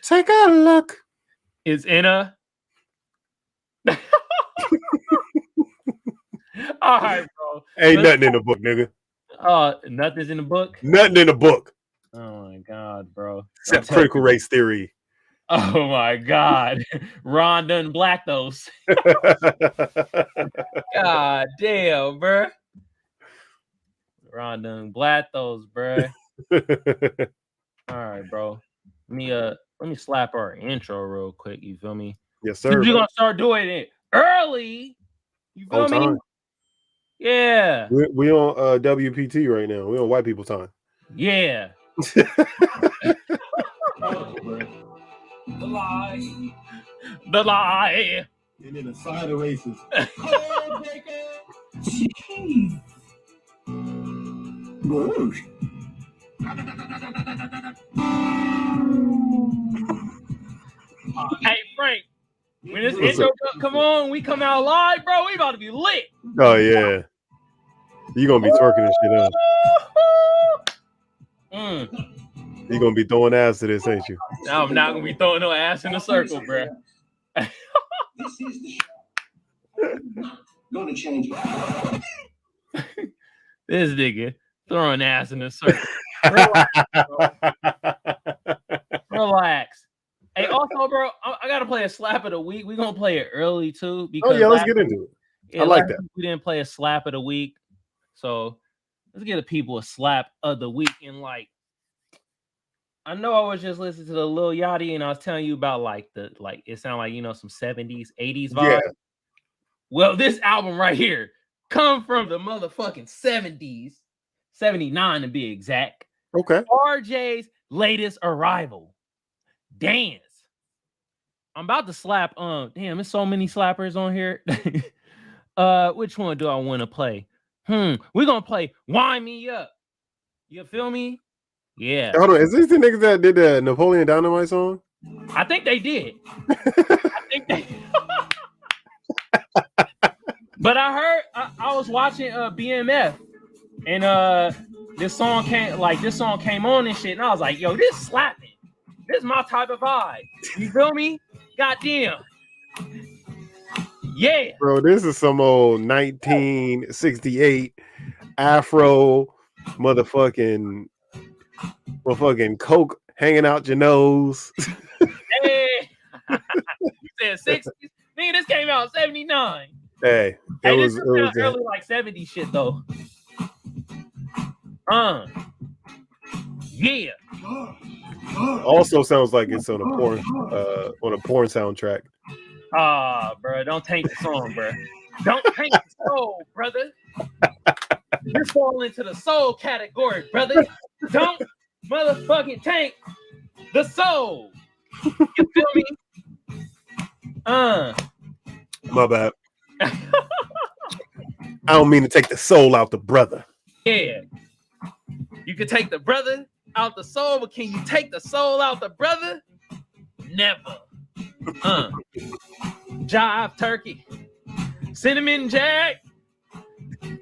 Take a look. Is in a. All right, bro. Ain't nothing in the book, nigga. Nothing's in the book. Nothing in the book. Oh my god, bro. Except critical race theory. Oh my god. Ron done black those. God damn, bro. Ron done black those, bro. All right, bro. Let me slap our intro real quick. You feel me? Yes, sir. We're gonna start doing it early. You feel me? Time. Yeah. We on WPT right now. We on white people time. Yeah. The lie. The lie. And then the side of races. Hey Frank, when this intro come on, we come out live, bro. We about to be lit. Oh yeah, you gonna be twerking this shit up. You gonna be throwing ass to this, ain't you? No, I'm not gonna be throwing no ass in a circle, bro. This is the show. Gonna change it. This nigga throwing ass in a circle. Relax. Hey, also, bro, I gotta play a slap of the week. We're gonna play it early too. Because let's get into it. Yeah, I like that. We didn't play a slap of the week, so let's give the people a slap of the week. And like, I know I was just listening to the Lil Yachty, and I was telling you about it sounded like some 70s, 80s vibe. Yeah. Well, this album right here come from the motherfucking 70s, 79 to be exact. Okay. RJ's latest arrival. Dance. I'm about to slap. Damn, there's so many slappers on here. Which one do I want to play? We're gonna play Wind Me Up. You feel me? Yeah. Hold on, is this the niggas that did the Napoleon Dynamite song? I think they did. I think they. But I heard I was watching BMF, and this song came on and shit, and I was like, yo, this slapping. This is my type of vibe. You feel me? Goddamn. Yeah. Bro, this is some old 1968 Afro motherfucking coke hanging out your nose. Hey. You said 60s? Nigga, this came out in 79. Hey, this is early like 70s shit though. Yeah. Also sounds like it's on a porn soundtrack. Bro, don't taint the song, bro. Don't taint the soul, brother. You fall into the soul category, brother. Don't motherfucking taint the soul. You feel me? My bad. I don't mean to take the soul out the brother. Yeah. You can take the brother out the soul, but can you take the soul out the brother? Never. Jive turkey. Cinnamon jack.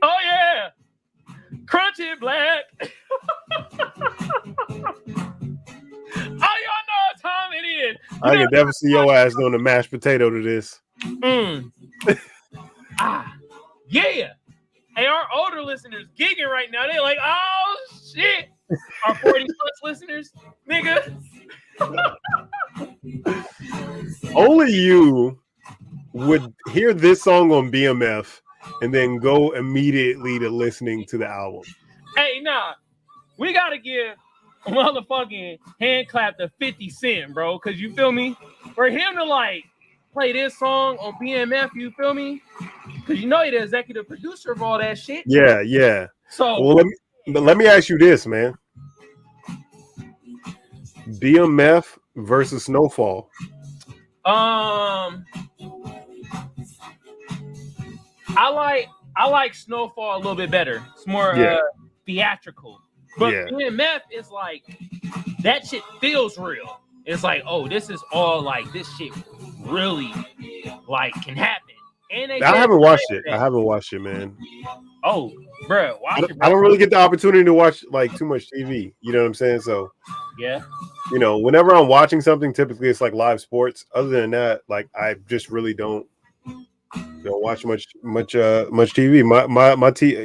Oh yeah. Crunchy black. Oh, y'all know what time it is. I can never see your ass doing a mashed potato to this. Yeah. Hey, our older listeners gigging right now. They're like, oh shit. Our 40 plus listeners, nigga. Only you would hear this song on BMF and then go immediately to listening to the album. Hey, nah. We gotta give a motherfucking hand clap to 50 Cent, bro. Cause you feel me? For him to like play this song on BMF, you feel me? Cause you know he's the executive producer of all that shit. Yeah. So well, let me ask you this, man. BMF versus Snowfall. I like Snowfall a little bit better. It's more theatrical. But BMF is like that shit feels real. It's like, oh, this is all like this shit really like can happen. And I haven't watched it, man. Oh, bro, watch it. Bro. I don't really get the opportunity to watch like too much TV. You know what I'm saying? So Yeah. You know, whenever I'm watching something, typically it's like live sports. Other than that, like I just really don't watch much TV.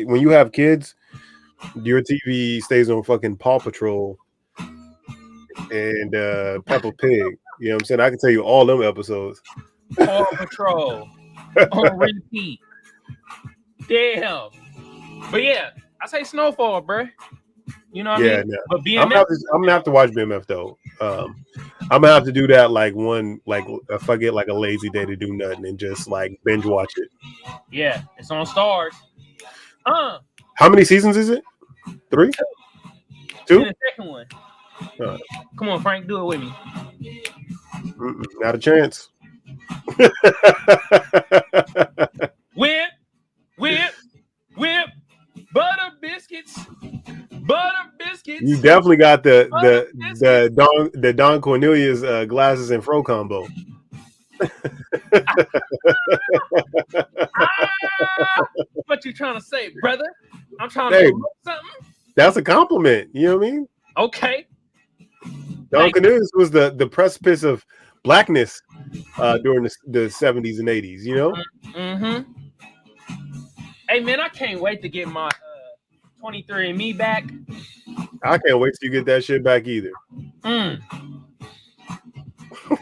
When you have kids, your TV stays on fucking Paw Patrol and Peppa Pig. You know what I'm saying? I can tell you all them episodes. Paw Patrol on repeat. Damn. But yeah, I say Snowfall, bro. You know what I mean? No. But I'm BMF, gonna have to watch BMF though. I'm gonna have to do that like if I get like a lazy day to do nothing and just like binge watch it. yeah, it's on Stars. How many seasons is it? 3? 2? And the second one. Come on, Frank, do it with me. Not a chance. Whip, butter biscuits. You definitely got the Don Cornelius glasses and fro combo. What you trying to say, brother? I'm trying to promote something. That's a compliment. You know what I mean? Okay. Don Cornelius was the precipice of blackness during the 70s and 80s. You know? Mm-hmm. Hey man, I can't wait to get my 23andMe back. I can't wait till you get that shit back either. Yeah.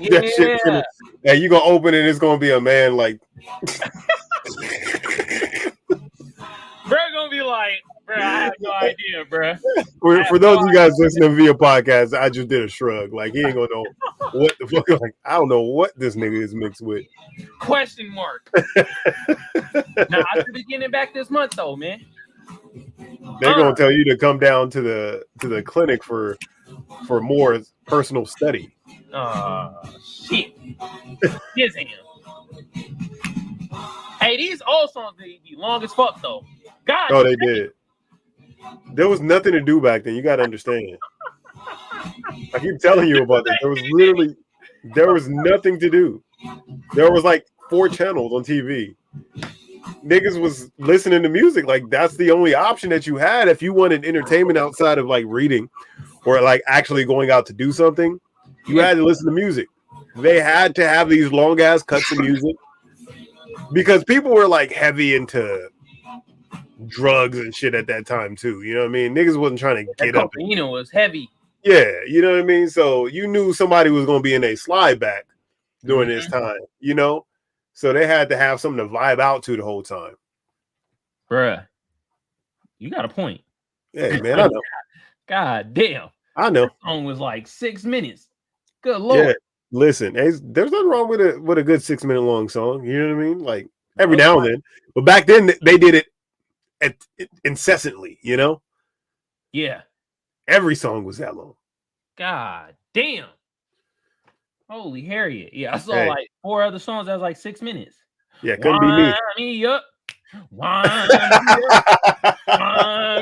That shit and you gonna open it, it's gonna be a man like bro gonna be like, bro, I have no idea, bro. For those of you guys listening via podcast, I just did a shrug. Like he ain't gonna know what the fuck. Like I don't know what this nigga is mixed with. Question mark. Nah, I should be getting it back this month though, man. They're gonna tell you to come down to the clinic for more personal study. Shit. Yes, hey, these old songs they be long as fuck though. God. Oh, they did. There was nothing to do back then. You gotta understand. I keep telling you about this. There was nothing to do. There was like 4 channels on TV. Niggas was listening to music. Like that's the only option that you had if you wanted entertainment outside of like reading or like actually going out to do something. You had to listen to music. They had to have these long ass cuts of music because people were like heavy into drugs and shit at that time too. You know what I mean? Niggas wasn't trying to get up. You know, it was heavy. Yeah, you know what I mean? So you knew somebody was going to be in a slide back during this time, you know? So they had to have something to vibe out to the whole time. Bruh, you got a point. Hey, man, I know. God damn. I know. That song was like 6 minutes. Good Lord. Yeah, listen, there's nothing wrong with a good 6 minute long song. You know what I mean? Like every now and then. But back then they did it incessantly, you know? Yeah. Every song was that long. God damn. Holy Harriet. Yeah, I saw like 4 other songs that was like 6 minutes. Yeah, couldn't be me. Me up. Wind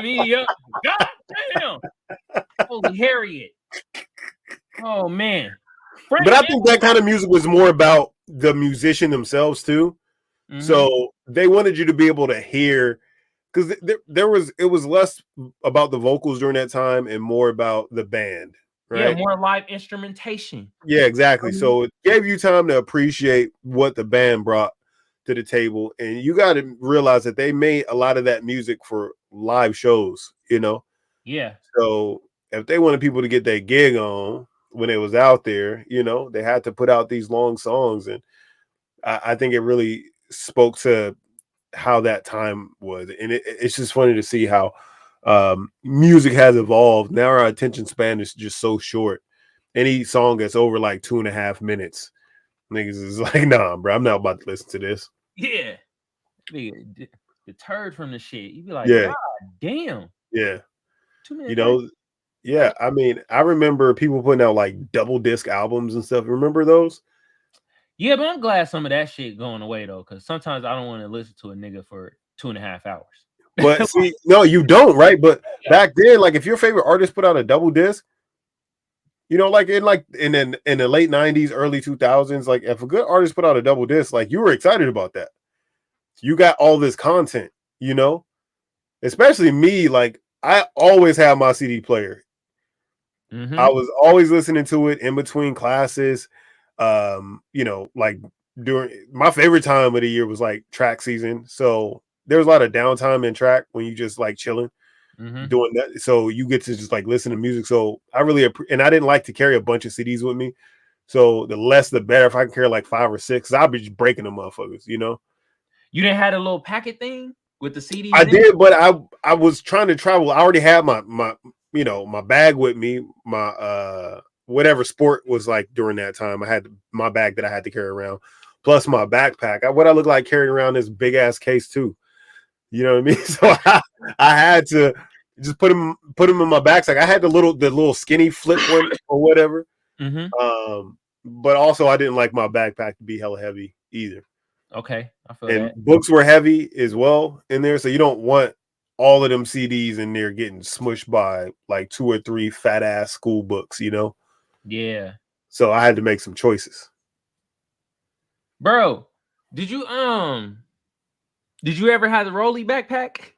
me up. God damn. Holy Harriet. Oh man. But I think that kind of music was more about the musician themselves too. Mm-hmm. So they wanted you to be able to hear because it was less about the vocals during that time and more about the band. Right? Yeah, more live instrumentation. Yeah, exactly. So it gave you time to appreciate what the band brought to the table. And you got to realize that they made a lot of that music for live shows, you know? Yeah. So if they wanted people to get their gig on when it was out there, you know, they had to put out these long songs. And I think it really spoke to how that time was. And it's just funny to see how music has evolved. Now our attention span is just so short. Any song that's over like 2.5 minutes, niggas is like, nah, bro, I'm not about to listen to this. Yeah, deterred from the shit. You be like, yeah, God damn. Yeah, 2 minutes. You know, yeah. I mean, I remember people putting out like double disc albums and stuff. Remember those? Yeah, but I'm glad some of that shit going away though, because sometimes I don't want to listen to a nigga for 2.5 hours. But see, no, you don't, right? But back then, like if your favorite artist put out a double disc, you know, like in the late 90s, early 2000s, like if a good artist put out a double disc, like you were excited about that. You got all this content, you know? Especially me, like I always have my CD player. I was always listening to it in between classes. You know, like during my favorite time of the year was like track season. So there's a lot of downtime in track when you just like chilling doing that. So you get to just like listen to music. So I really and I didn't like to carry a bunch of CDs with me. So the less the better. If I can carry like 5 or 6, I'll be just breaking them motherfuckers, you know. You didn't have a little packet thing with the CDs? I did, but I was trying to travel. I already had my you know, my bag with me, my whatever sport was like during that time. I had my bag that I had to carry around, plus my backpack. What I look like carrying around this big ass case too. You know what I mean? So I had to just put them in my backpack. I had the little skinny flip one or whatever. But also I didn't like my backpack to be hella heavy either. Okay, I feel and that. Books were heavy as well in there, so you don't want all of them CDs in there getting smushed by like 2 or 3 fat ass school books, you know? Yeah. So I had to make some choices. Bro, did you ever have the Rolli backpack?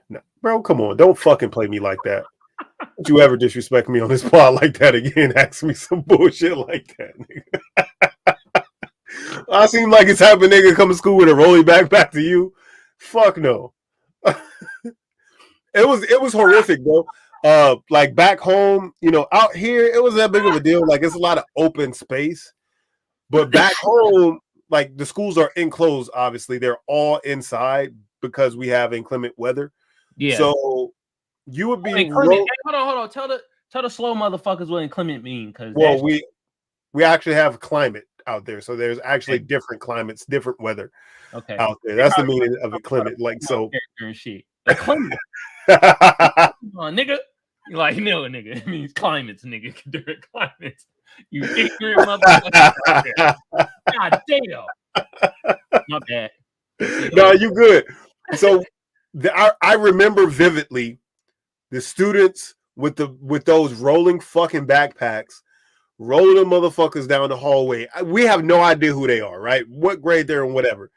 No, bro, come on, don't fucking play me like that. Don't you ever disrespect me on this pod like that again? Ask me some bullshit like that, nigga. I seem like it's type of nigga come to school with a Rolli backpack to you. Fuck no. It was horrific, bro. Like back home, you know, out here, it was that big of a deal. Like it's a lot of open space. But back home, like the schools are enclosed, obviously. They're all inside because we have inclement weather. Yeah. So you would be hold on. Tell the slow motherfuckers what inclement mean. Well, we actually have climate out there. So there's actually different climates, different weather out there. That's the meaning of inclement. Like so and shit. Inclement. Come on, nigga. You're like, no, nigga. It means climates, nigga. Different climates. You ignorant motherfucker. God damn. My bad. No, you good. So I remember vividly the students with those rolling fucking backpacks, rolling them motherfuckers down the hallway. We have no idea who they are, right? What grade they're in, whatever.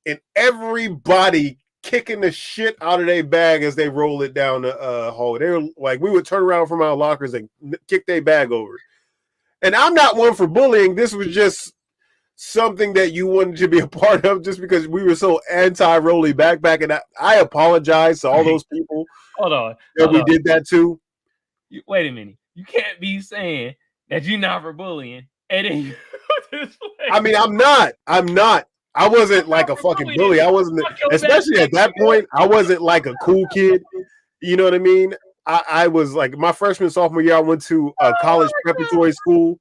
And everybody kicking the shit out of their bag as they roll it down the hallway. They were like, we would turn around from our lockers and kick their bag over. And I'm not one for bullying. This was just something that you wanted to be a part of just because we were so anti-Rolli backpack. And I apologize to all those people we did that to. Wait a minute. You can't be saying that you're not for bullying. And then I mean, I'm not. I wasn't like a fucking bully. I wasn't, especially at that point, I wasn't like a cool kid. You know what I mean? I was like my freshman, sophomore year, I went to a college preparatory school.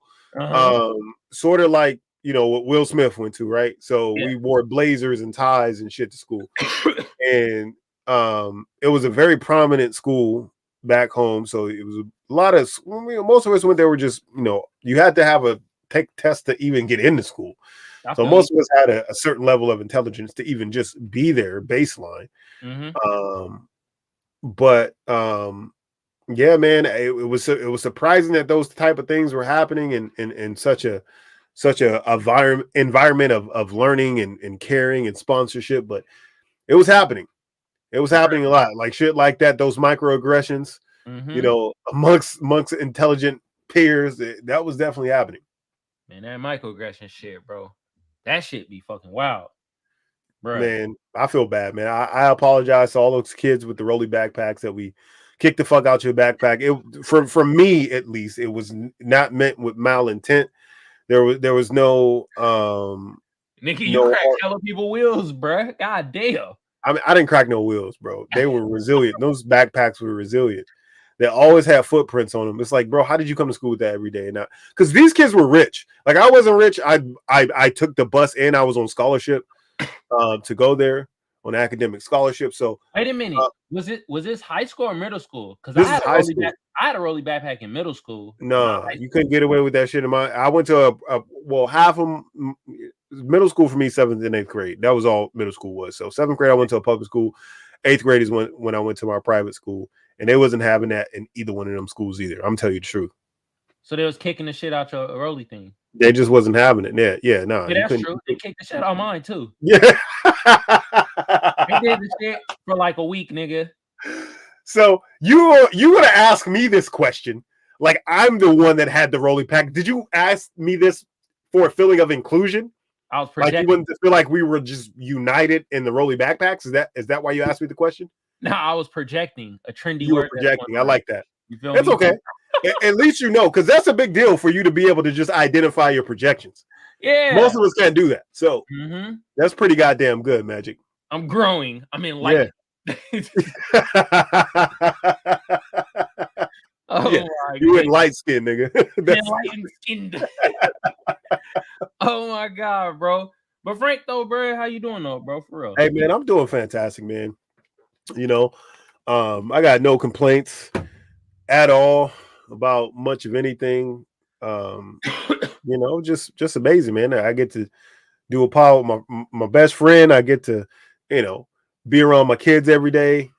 Sort of like, you know, what Will Smith went to, right? So we wore blazers and ties and shit to school. And it was a very prominent school back home. So it was a lot of, most of us went there were just, you know, you had to have a take test to even get into school. So most of us had a certain level of intelligence to even just be there, baseline. Yeah, man, it was surprising that those type of things were happening in such a environment of learning and caring and sponsorship. But it was happening. It was happening a lot, like shit like that. Those microaggressions, you know, amongst intelligent peers, that was definitely happening. Man, that microaggression shit, bro. That shit be fucking wild, bro. Man, I feel bad, man. I apologize to all those kids with the Rolli backpacks that we kicked the fuck out your backpack. It for me at least, it was not meant with malintent. There was no nigga, you cracked hella people wheels, bro. God damn. I mean, I didn't crack no wheels, bro. They were resilient. Those backpacks were resilient. They always had footprints on them. It's like, bro, how did you come to school with that every day? Now, because these kids were rich. Like I wasn't rich. I took the bus and I was on scholarship to go there on academic scholarship. So wait a minute, was this high school or middle school? Because I had a Rolli backpack in middle school. No, you couldn't get away with that shit. I went to half of them. Middle school for me, 7th and 8th grade. That was all middle school was. So 7th grade, I went to a public school. 8th grade is when I went to my private school. And they wasn't having that in either one of them schools either. I'm telling you the truth. So they was kicking the shit out your Rolli thing. They just wasn't having it. Yeah, no. Yeah, that's true. They kicked the shit out of mine too. Yeah. They did the shit for like a week, nigga. So you're gonna ask me this question. like I'm the one that had the Rolli pack. Did you ask me this for a feeling of inclusion? I was Like projecting. you wouldn't feel like we were just united in the Rolli backpacks? Is that why you asked me the question? No, I was projecting a trendy You were word. projecting. I like that. You feel That's me? okay. At least you know, because that's a big deal for you to be able to just identify your projections. Yeah. Most of us can't do that. So that's pretty goddamn good, Magic. I'm growing. I'm enlightened. Yeah. Oh my you god. in light skin, nigga. Enlightened skinned. Oh my god, bro. But Frank, though, bro, how you doing, though, bro? For real. Hey, man, I'm doing fantastic, man. You know, I got no complaints at all about much of anything. You know, just amazing, man. I get to do a pod with my best friend. I get to, you know, be around my kids every day.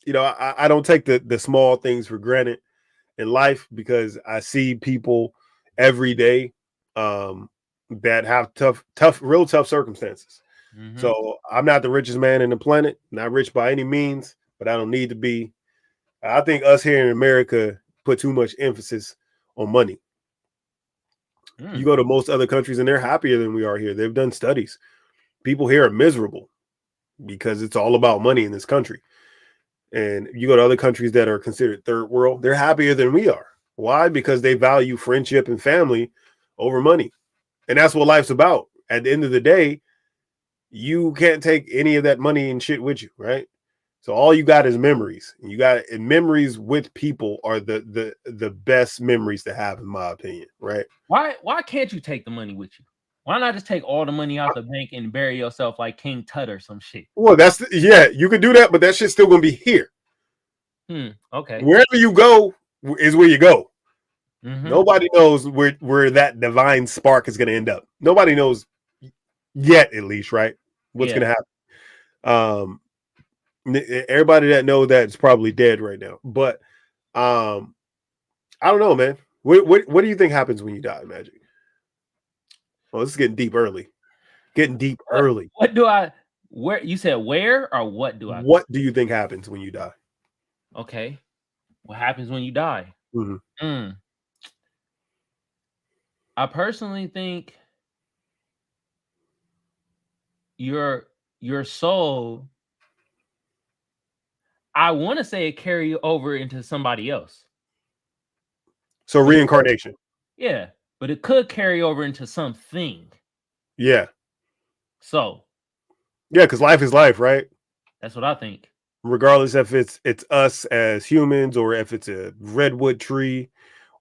You know, I don't take the small things for granted in life because I see people every day that have real tough circumstances. So I'm not the richest man in the planet, not rich by any means, but I don't need to be. I think us here in America put too much emphasis on money. You go to most other countries and they're happier than we are here. They've done studies. People here are miserable because it's all about money in this country. And you go to other countries that are considered third world, they're happier than we are. Why? Because they value friendship and family over money. And that's what life's about. At the end of the day, you can't take any of that money and shit with you, right? So all you got is memories. And memories with people are the best memories to have, in my opinion, right? Why can't you take the money with you? Why not just take all the money out the bank and bury yourself like King Tut or some shit? Well, you could do that, but that shit's still gonna be here. Okay. Wherever you go is where you go. Nobody knows where that divine spark is gonna end up. Nobody knows yet, at least, right? What's gonna happen. Everybody that knows that is probably dead right now. But I don't know, man. What do you think happens when you die, Magic? Oh, this is getting deep early. Where you said where or what do I? What do you think happens when you die? Okay. What happens when you die? I personally think your soul, I want to say it carry over into somebody else. So reincarnation. Yeah, but it could carry over into something. Yeah. So. Yeah, because life is life, right? That's what I think. Regardless if it's us as humans or if it's a redwood tree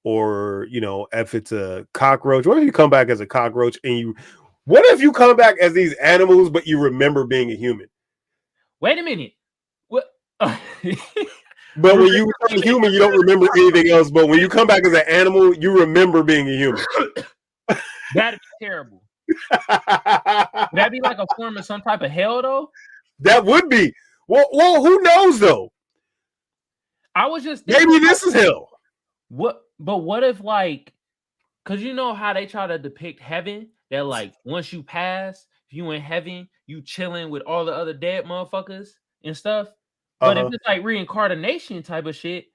or, you know, if it's a cockroach. What if you come back as a cockroach and what if you come back as these animals, but you remember being a human? Wait a minute. What? But when you become a human, you don't remember anything else. But when you come back as an animal, you remember being a human. That'd be terrible. Would that be like a form of some type of hell, though? That would be. Well, who knows, though? I was just thinking, maybe this is hell. What? But what if, like, because you know how they try to depict heaven? That, like, once you pass, if you in heaven, you chilling with all the other dead motherfuckers and stuff. But if it's like reincarnation type of shit,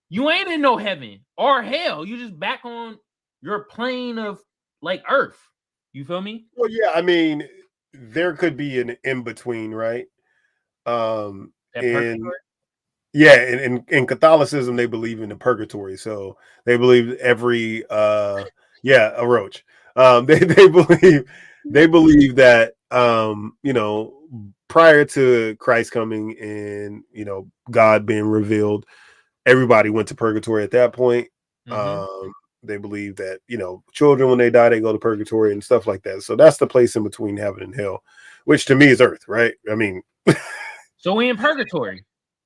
you ain't in no heaven or hell. You just back on your plane of like Earth. You feel me? Well, yeah. I mean, there could be an in between, right? In Catholicism, they believe in the purgatory, so they believe every a roach. They believe that you know, prior to Christ coming and, you know, God being revealed, everybody went to purgatory at that point. They believe that, you know, children, when they die, they go to purgatory and stuff like that. So that's the place in between heaven and hell, which to me is earth, right? I mean, so we in purgatory.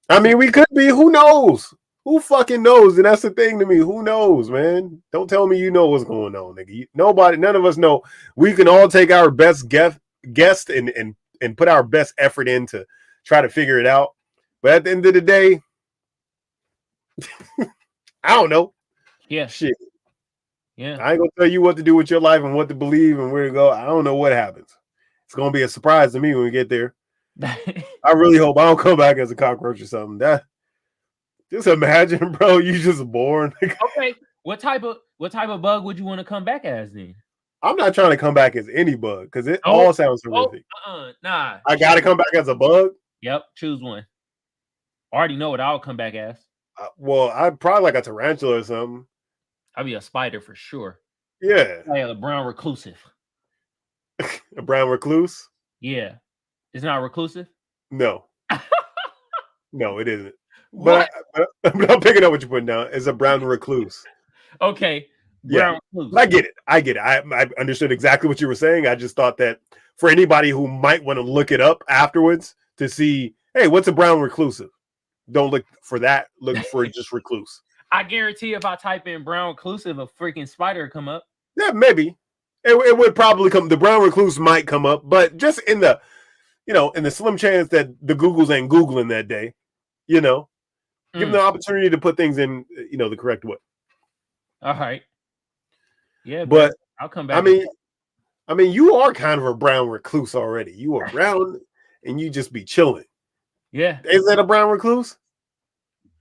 I mean, we could be. Who knows? Who fucking knows? And that's the thing to me. Who knows, man? Don't tell me you know what's going on, nigga. None of us know. We can all take our best guess and put our best effort in to try to figure it out. But at the end of the day, I don't know. Yeah. Shit. Yeah. I ain't gonna tell you what to do with your life and what to believe and where to go. I don't know what happens. It's gonna be a surprise to me when we get there. I really hope I don't come back as a cockroach or something. Just imagine, bro, you just born. Okay, what type of bug would you want to come back as then? I'm not trying to come back as any bug because it Oh, all sounds horrific. Nah. I gotta come back as a bug. Yep, choose one. I already know what I'll come back as. Well, I'd probably like a tarantula or something. I'll be a spider for sure. Yeah, Like a brown reclusive. a brown recluse. Yeah, it's not reclusive. No, no, it isn't. What? But I'm picking up what you're putting down. It's a brown recluse. Okay, Yeah, recluse. I get it. I get it. I understood exactly what you were saying. I just thought that for anybody who might want to look it up afterwards to see, hey, what's a brown reclusive? Don't look for that. Look for just recluse. I guarantee if I type in brown reclusive, a freaking spider come up. Yeah, maybe it would probably come. The brown recluse might come up, but just in the, in the slim chance that the Googles ain't Googling that day, give them the opportunity to put things in, the correct way. All right. Yeah, but I'll come back. I mean, you are kind of a brown recluse already. You are brown, and you just be chilling. Yeah. Is that a brown recluse?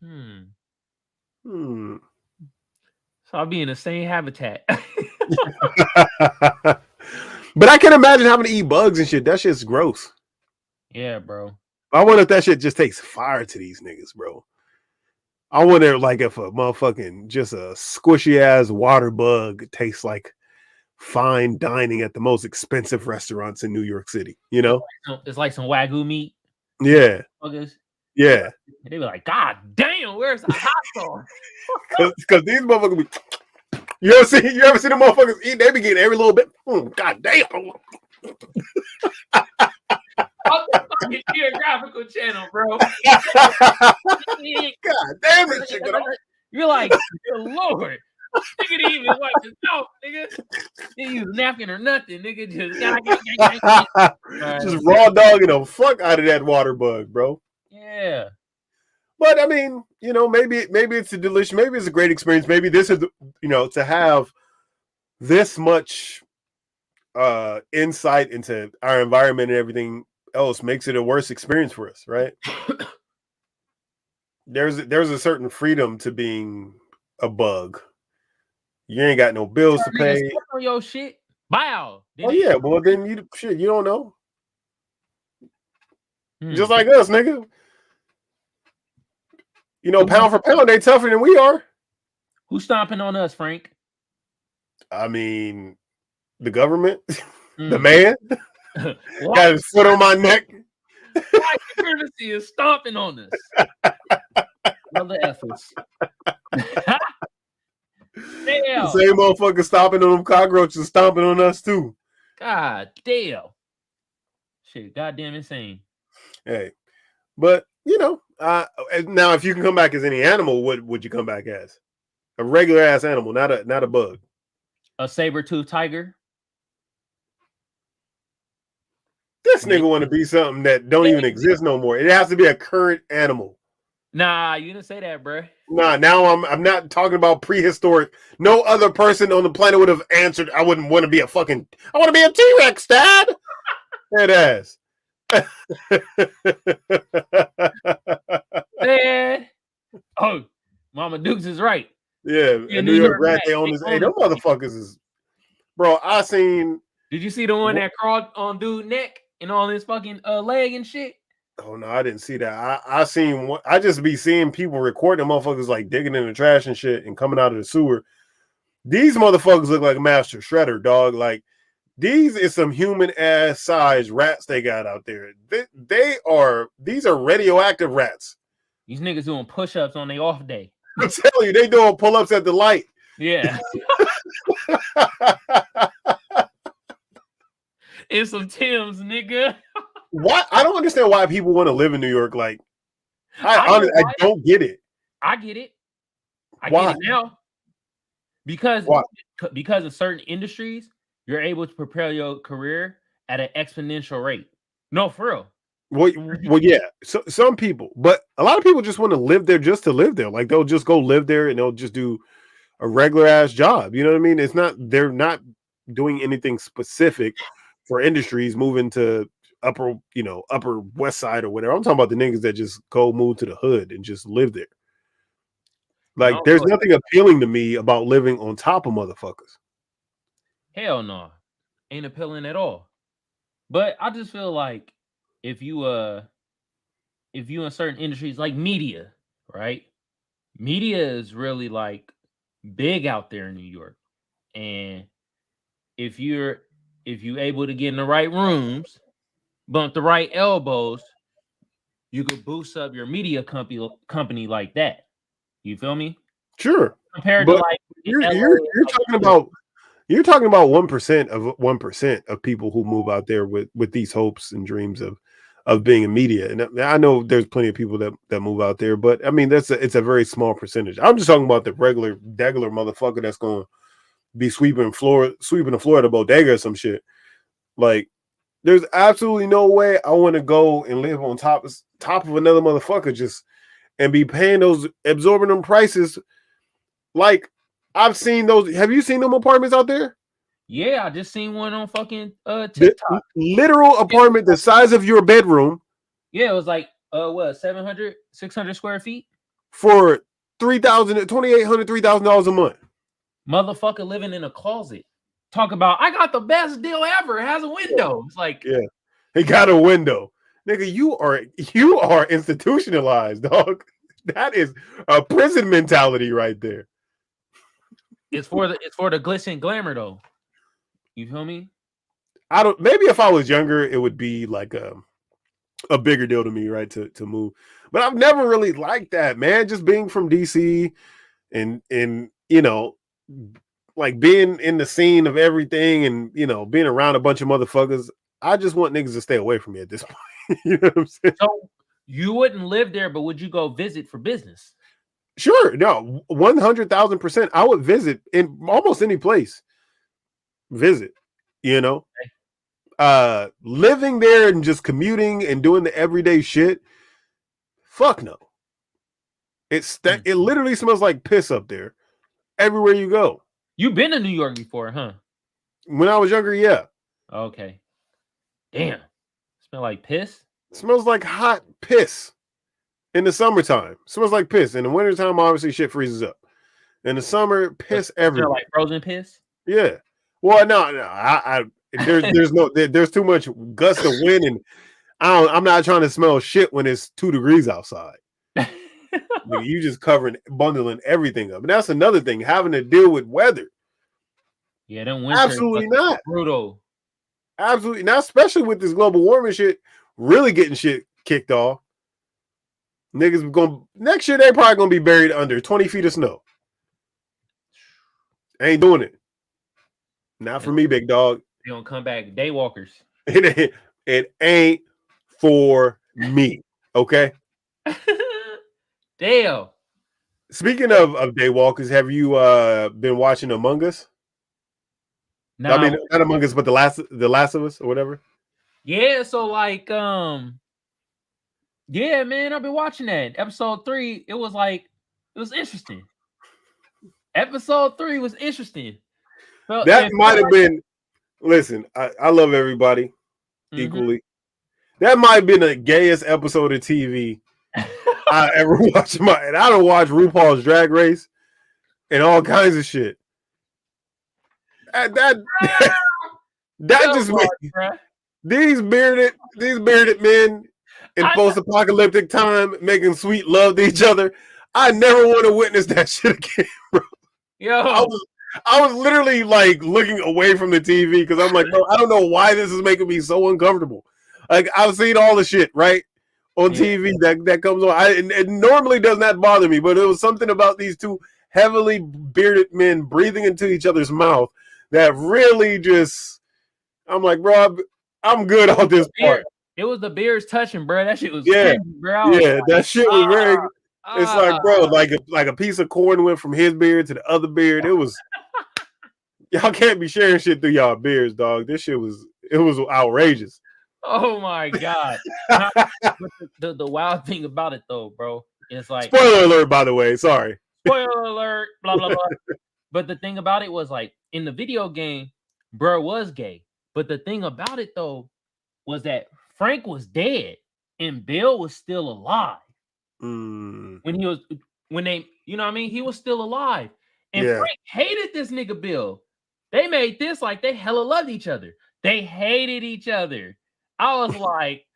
So I'll be in the same habitat. But I can imagine having to eat bugs and shit. That shit's gross. Yeah, bro. I wonder if that shit just takes fire to these niggas, bro. I wonder, like, if a motherfucking just a squishy ass water bug tastes like fine dining at the most expensive restaurants in New York City. It's like some Wagyu meat. Yeah. Buggers. Yeah. They be like, God damn, where's the hot sauce? Because these motherfuckers be. You ever see the motherfuckers eat? They be getting every little bit. God damn. On the fucking geographical channel, bro. God damn it, shit. You're like, good Lord. Nigga didn't even wipe his mouth, nigga. Didn't use a napkin or nothing, nigga. Just raw dogging the fuck out of that water bug, bro. Yeah. But I mean, maybe it's a delicious, maybe it's a great experience. Maybe this is, to have this much insight into our environment and everything else makes it a worse experience for us, right? There's a certain freedom to being a bug. You ain't got no bills to pay. On your shit. Wow. Oh yeah, well then you don't know. Just like us, nigga. Pound for pound, they tougher than we are. Who's stomping on us, Frank? I mean, the government, the man, got his foot on my neck. White supremacy is stomping on us. Brother efforts. Damn. The same motherfucker stomping on them cockroaches, stomping on us too. God damn. Shit, goddamn insane. Hey, but now if you can come back as any animal, what would you come back as? A regular ass animal, not a bug. A saber-toothed tiger. This nigga want to be something that don't even exist no more. It has to be a current animal. Nah, you didn't say that, bro. Nah, now I'm not talking about prehistoric. No other person on the planet would have answered. I wouldn't want to be I want to be a T-Rex, Dad. That ass. Man. Oh, Mama Dukes is right. Yeah, New York rat. They own this. Hey, them motherfuckers is, bro. I seen. Did you see the one that crawled on dude's neck and on his fucking leg and shit? Oh no, I didn't see that. I seen what I just be seeing people recording motherfuckers like digging in the trash and shit and coming out of the sewer. These motherfuckers look like Master Shredder, dog. Like these is some human ass size rats they got out there. These are radioactive rats. These niggas doing push-ups on their off day. I'm telling you, they doing pull-ups at the light. Yeah. And some Timbs, nigga. Why? I don't understand why people want to live in New York. Like, I don't get it. I get it. I Why? get it now. Because of certain industries, you're able to propel your career at an exponential rate. No, for real. Well, yeah. So some people, but a lot of people just want to live there just to live there. Like they'll just go live there and they'll just do a regular ass job. You know what I mean? They're not doing anything specific for industries moving to upper West Side or whatever. I'm talking about the niggas that just go move to the hood and just live there. Like, No, there's nothing appealing to me about living on top of motherfuckers. hell no, ain't appealing at all. But I just feel like if you in certain industries like media, right? Media is really like big out there in New York, and if you able to get in the right rooms, bump the right elbows, you could boost up your media company like that. You feel me? Sure, Compared to but like you're LA, you're you're like, talking about you're talking about 1% of people who move out there with these hopes and dreams of being in media. And I know there's plenty of people that move out there, but I mean it's a very small percentage. I'm just talking about the regular motherfucker that's going to be sweeping the floor at a bodega or some shit. Like, there's absolutely no way I want to go and live on top of another motherfucker just and be paying those absorbent prices. Like, I've seen those. Have you seen them apartments out there? yeah, I just seen one on fucking The TikTok. literal apartment the size of your bedroom Yeah, it was like what 700, 600 square feet. for $2,800, $3,000 a month. Motherfucker living in a closet. Talk about I got the best deal ever. It has a window. It's like, Yeah, he got a window. Nigga, you are institutionalized, dog. That is a prison mentality right there. it's for the glitz and glamour though. You feel me? I don't. Maybe if I was younger, it would be like a bigger deal to me, right? To move, but I've never really liked that, man. Just being from DC and like being in the scene of everything, and being around a bunch of motherfuckers. I just want niggas to stay away from me at this point. You know what I'm saying? So you wouldn't live there, but would you go visit for business? Sure, no, 100,000%. I would visit in almost any place. Visit, you know. Living there and just commuting and doing the everyday shit, fuck no. It literally smells like piss up there everywhere you go. You've been to New York before, huh? When I was younger, yeah. Okay. Damn. Smell like piss? It smells like hot piss in the summertime. It smells like piss. In the wintertime, obviously shit freezes up. In the summer, piss everywhere. Like frozen piss? Yeah. Well, no. There's too much gust of wind, and I'm not trying to smell shit when it's 2 degrees outside. You just bundling everything up. And that's another thing, having to deal with weather. Yeah, them winters. Absolutely not. Brutal. Absolutely not, especially with this global warming shit really getting shit kicked off. Niggas next year they probably gonna be buried under 20 feet of snow. Ain't doing it. Not for me, big dog. They gonna come back daywalkers. It ain't for me. Okay. Damn. Speaking of daywalkers, have you been watching Among Us? Nah, I mean, not Among Us, but the Last of Us or whatever. Yeah, so like yeah, man, I've been watching that. Episode 3, it was interesting. Episode 3 was interesting. That might have been. Listen, I love everybody equally. That might have been the gayest episode of TV I ever watched. And I don't watch RuPaul's Drag Race and all kinds of shit. That just made these bearded men in post-apocalyptic time making sweet love to each other. I never want to witness that shit again, bro. Yo, I was literally like looking away from the TV because I'm like, bro, I don't know why this is making me so uncomfortable. Like, I've seen all the shit right on TV that comes on. It normally does not bother me, but it was something about these two heavily bearded men breathing into each other's mouth that really just, I'm like, bro, I'm good on this part. It was the beers touching, bro. That shit was crazy, bro. Yeah, like, that shit was very. It's like, bro, like a piece of corn went from his beard to the other beard. It was. Y'all can't be sharing shit through y'all beards, dog. This shit was outrageous. Oh my god. the wild thing about it though, bro, is like, spoiler alert, by the way. Sorry. Spoiler alert, blah blah blah. But the thing about it was, like, in the video game, bro was gay. But the thing about it though was that Frank was dead and Bill was still alive. When You know what I mean? He was still alive. And Yeah. Frank hated this nigga Bill. They made this like they hella loved each other. They hated each other. I was like,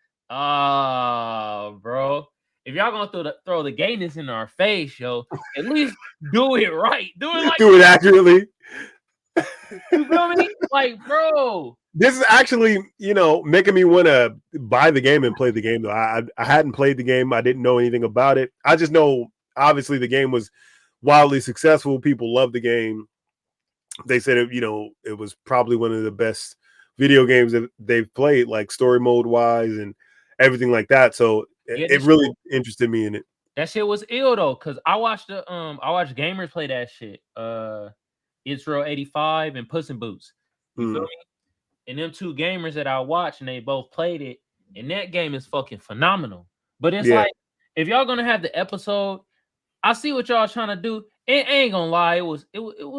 bro. If y'all gonna throw the gayness in our face, yo, at least do it right. Do it like do it accurately. You feel me? Like, bro. This is actually, making me want to buy the game and play the game. Though I hadn't played the game. I didn't know anything about it. I just know, obviously, the game was wildly successful. People loved the game. They said it was probably one of the best video games that they've played, like story mode wise and everything like that. So it really interested me in it. That shit was ill though, because I watched gamers play that shit. Israel 85 and Puss in Boots. You feel me? And them two gamers that I watched, and they both played it, and that game is fucking phenomenal. But it's like, if y'all gonna have the episode, I see what y'all trying to do. And I ain't gonna lie, it was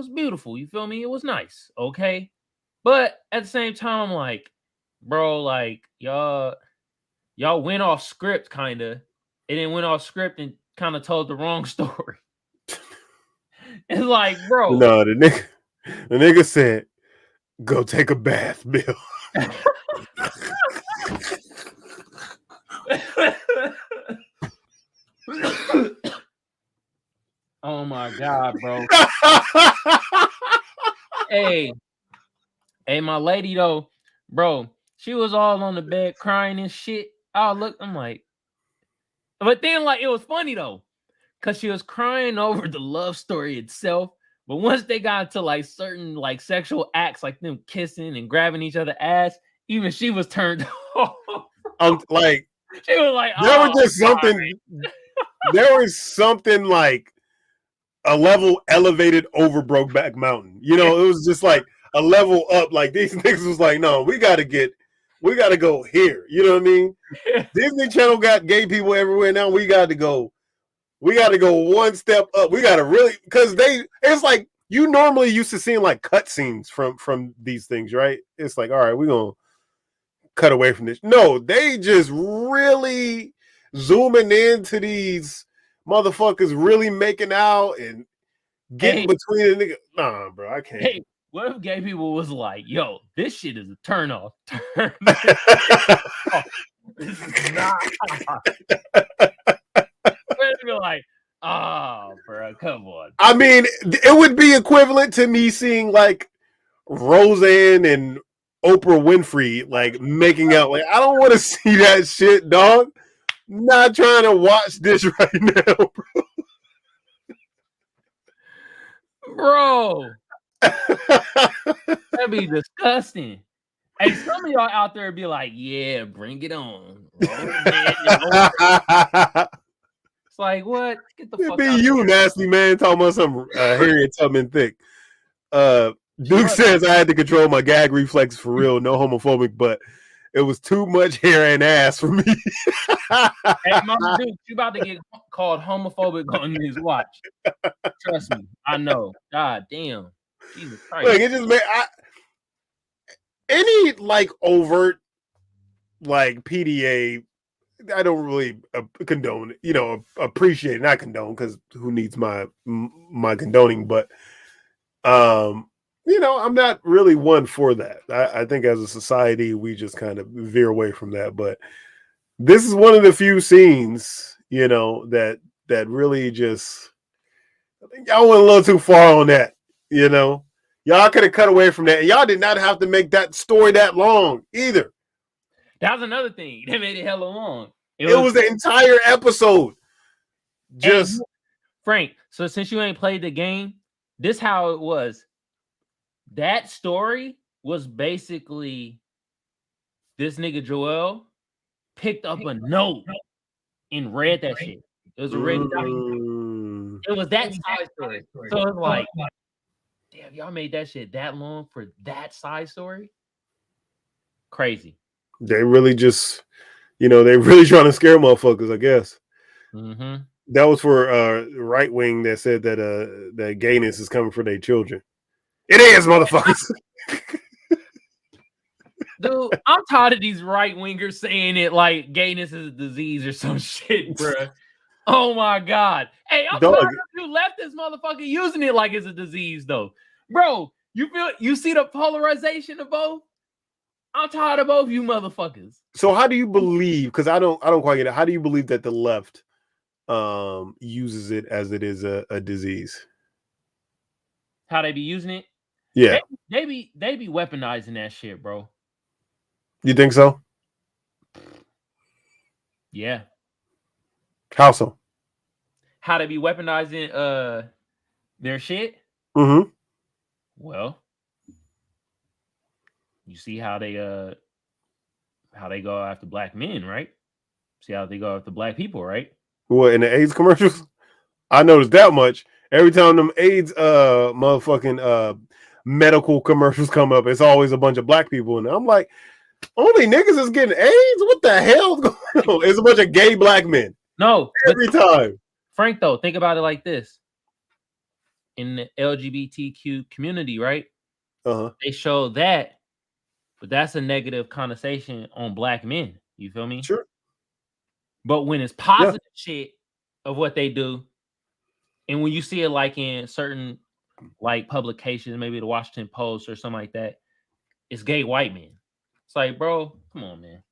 beautiful. You feel me? It was nice, okay. But at the same time, I'm like, bro, like y'all went off script, kind of. It didn't went off script and kind of told the wrong story. It's like, bro. No, the nigga said, "Go take a bath, Bill." Oh my God, bro. Hey, my lady though, bro, she was all on the bed crying and shit. I'm like, but then like it was funny though, because she was crying over the love story itself. But once they got to like certain like sexual acts, like them kissing and grabbing each other ass, even she was turned off. Like she was like, there was just something. There was something like a level elevated over Brokeback Mountain. It was just like a level up. Like these niggas was like, no, we gotta go here. You know what I mean? Disney Channel got gay people everywhere now. We gotta go one step up. We gotta really, because it's like you normally used to seeing like cutscenes from these things, right? It's like, all right, we're gonna cut away from this. No, they just really zooming into these motherfuckers really making out and getting between the nigga. Nah, bro, I can't. Hey, what if gay people was like, yo, this shit is a turn off. This is not. Be like, bro, come on. I mean, it would be equivalent to me seeing like Roseanne and Oprah Winfrey like making out. Like, I don't want to see that shit, dog. Not trying to watch this right now, bro. That'd be disgusting. Hey, some of y'all out there be like, yeah, bring it on. It's like, what? Get the fuck out. You nasty man talking about some Harriet Tubman thick. Duke says I had to control my gag reflex for real, no homophobic, but it was too much hair and ass for me. Hey, Mama Duke, you about to get called homophobic on his watch. Trust me, I know. God damn. Jesus Christ. Look, it just made any like overt like PDA. I don't really condone, appreciate it, not condone, because who needs my condoning? But I'm not really one for that. I think as a society we just kind of veer away from that. But this is one of the few scenes, that really just, I think y'all went a little too far on that. Y'all could have cut away from that. Y'all did not have to make that story that long either. That was another thing. They made it hella long. It was the entire episode. Just Frank. So since you ain't played the game, this how it was. That story was basically this nigga Joel picked up a note and read that shit. It was a written document. It was that side story. So it was like, damn, y'all made that shit that long for that side story? Crazy. They really just, they really trying to scare motherfuckers, I guess. Mm-hmm. That was for right wing that said that that gayness is coming for their children. It is, motherfuckers. Dude, I'm tired of these right wingers saying it like gayness is a disease or some shit, bro. Oh my God. Hey, I'm Dog. tired of you leftist motherfucker using it like it's a disease, though. Bro, you see the polarization of both? I'm tired of both you motherfuckers. So how do you believe? Because I don't quite get it. How do you believe that the left uses it as it is a disease? How they be using it? Yeah. They be weaponizing that shit, bro. You think so? Yeah. How so? How they be weaponizing their shit? Mm-hmm. Well, you see how they go after black men, right? See how they go after black people, right? What, in the AIDS commercials? I noticed that much. Every time them AIDS motherfucking medical commercials come up, it's always a bunch of black people, and I'm like, only niggas is getting AIDS? What the hell's going on? It's a bunch of gay black men. No, Every time. Frank, though, think about it like this. In the LGBTQ community, right? Uh-huh. They show that, but that's a negative connotation on black men. You feel me? Sure. But when it's positive shit of what they do, and when you see it like in certain like publications, maybe the Washington Post or something like that, it's gay white men. It's like, bro, come on, man.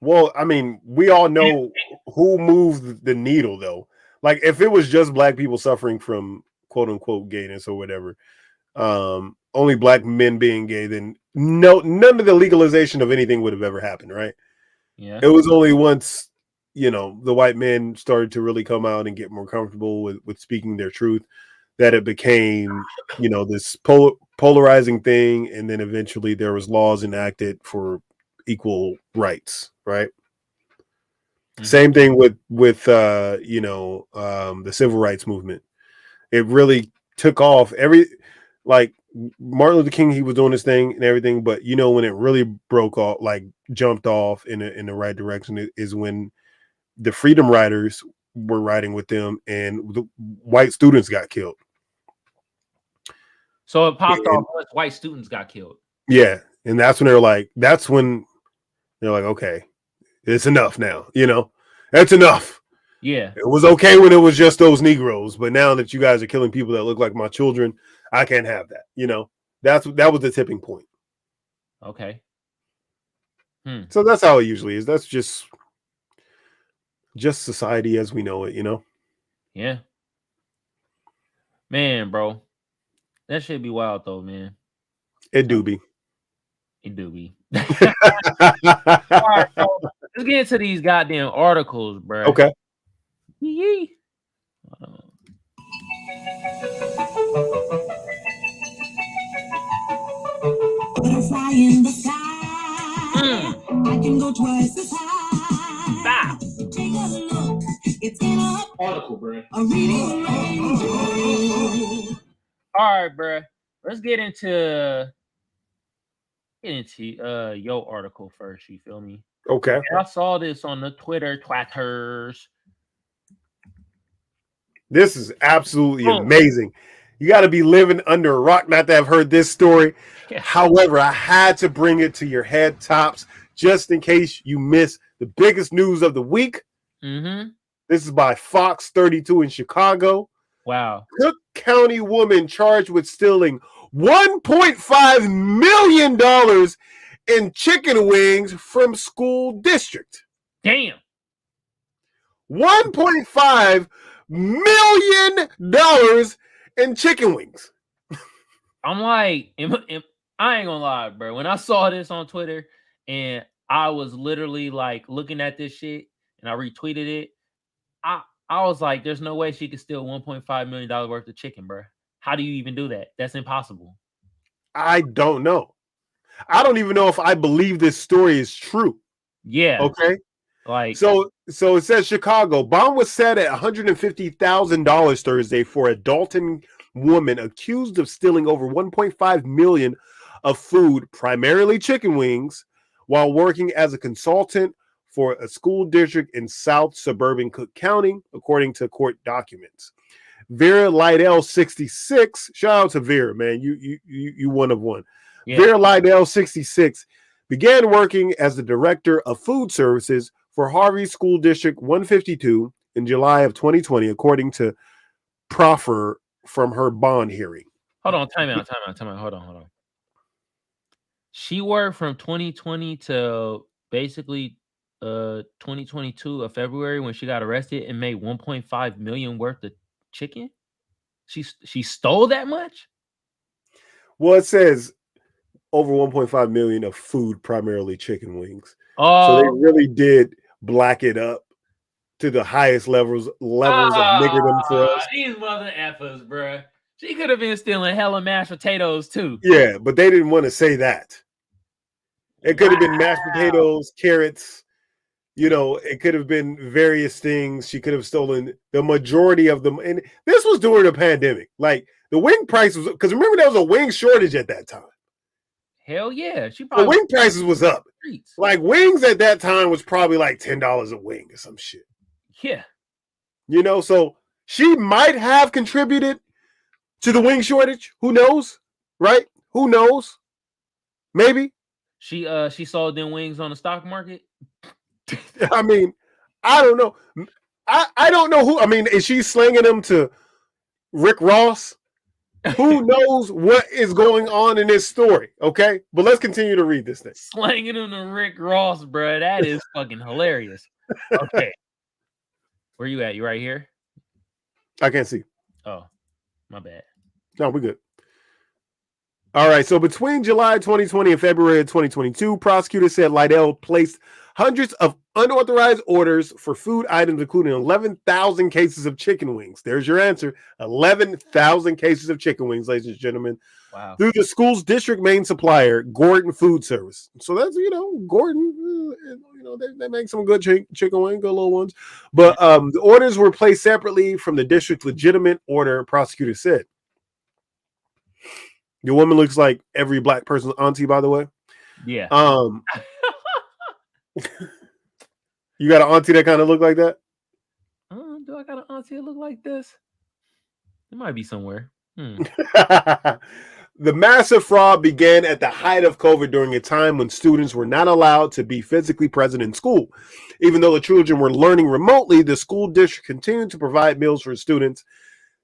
Well, I mean, we all know who moves the needle, though. Like, if it was just black people suffering from quote unquote gayness or whatever, only black men being gay, then none of the legalization of anything would have ever happened, right? Yeah. It was only once, the white men started to really come out and get more comfortable with speaking their truth that it became, this polarizing thing. And then eventually there was laws enacted for equal rights, right? Mm-hmm. Same thing with the civil rights movement. It really took off. Like Martin Luther King, he was doing his thing and everything, but when it really broke off, like jumped off in the right direction, is when the Freedom Riders were riding with them and the white students got killed. So it popped off once white students got killed. Yeah. And that's when they're like, okay, it's enough now. That's enough. Yeah. It was okay when it was just those Negroes, but now that you guys are killing people that look like my children, I can't have that. That was the tipping point. Okay. So that's how it usually is. That's just society as we know it, Yeah. Man, bro. That should be wild though, man. It do be. It do be. All right, bro. Let's get into these goddamn articles, bro. Okay. Yee. Butterfly in the sky. I can go twice as high. Stop. Take a look. It's in a Article, bro. A reading rainbow. All right, bro. Let's get into your article first. You feel me? Okay. And I saw this on the Twitter twatters. This is absolutely amazing. You got to be living under a rock not to have heard this story. Yeah. However, I had to bring it to your head tops just in case you miss the biggest news of the week. Mm-hmm. This is by Fox 32 in Chicago. Wow. Cook County woman charged with stealing $1.5 million in chicken wings from school district. Damn. $1.5 million in chicken wings. I'm like, I ain't gonna lie, bro. When I saw this on Twitter and I was literally like looking at this shit and I retweeted it, I was like, there's no way she could steal $1.5 million worth of chicken, bro. How do you even do that? That's impossible. I don't know. I don't even know if I believe this story is true. Yeah. Okay. Like, so it says Chicago. Bond was set at $150,000 Thursday for a Dalton woman accused of stealing over $1.5 million of food, primarily chicken wings, while working as a consultant for a school district in South Suburban Cook County, according to court documents. Vera Lydell, 66. Shout out to Vera, man. You one of one. Yeah. Vera Lydell, 66, began working as the director of food services for Harvey School District 152 in July of 2020, according to proffer from her bond hearing. Hold on, time out. Hold on. She worked from 2020 to basically 2022 of February when she got arrested and made 1.5 million worth of chicken. She stole that much? Well, it says over 1.5 million of food, primarily chicken wings. Oh, so they really did black it up to the highest levels of niggerdom for us. These mother effers, bruh. She could have been stealing hella mashed potatoes too. Yeah, but they didn't want to say that. It could have been mashed potatoes, carrots. You know, it could have been various things. She could have stolen the majority of them. And this was during the pandemic. Like the wing price was, because remember there was a wing shortage at that time. Hell yeah. The wing prices was up. Like wings at that time was probably like $10 a wing or some shit. Yeah. You know, so she might have contributed to the wing shortage. Who knows? Right? Who knows? Maybe. She sold them wings on the stock market. I mean, I don't know. I don't know who. I mean, is she slinging them to Rick Ross? Who knows what is going on in this story? Okay, but let's continue to read this thing. Slanging them to Rick Ross, bro. That is fucking hilarious. Okay, where you at? You right here? I can't see. Oh, my bad. No, we're good. All right. So between July 2020 and February of 2022, prosecutors said Lydell placed hundreds of unauthorized orders for food items, including 11,000 cases of chicken wings. There's your answer. 11,000 cases of chicken wings, ladies and gentlemen. Wow. Through the school's district main supplier, Gordon Food Service. So that's, Gordon, they make some good chicken wing, good little ones. But the orders were placed separately from the district's legitimate order, prosecutor said. Your woman looks like every black person's auntie, by the way. Yeah. You got an auntie that kind of look like that? Do I got an auntie that look like this? It might be somewhere. The massive fraud began at the height of COVID during a time when students were not allowed to be physically present in school. Even though the children were learning remotely, the school district continued to provide meals for students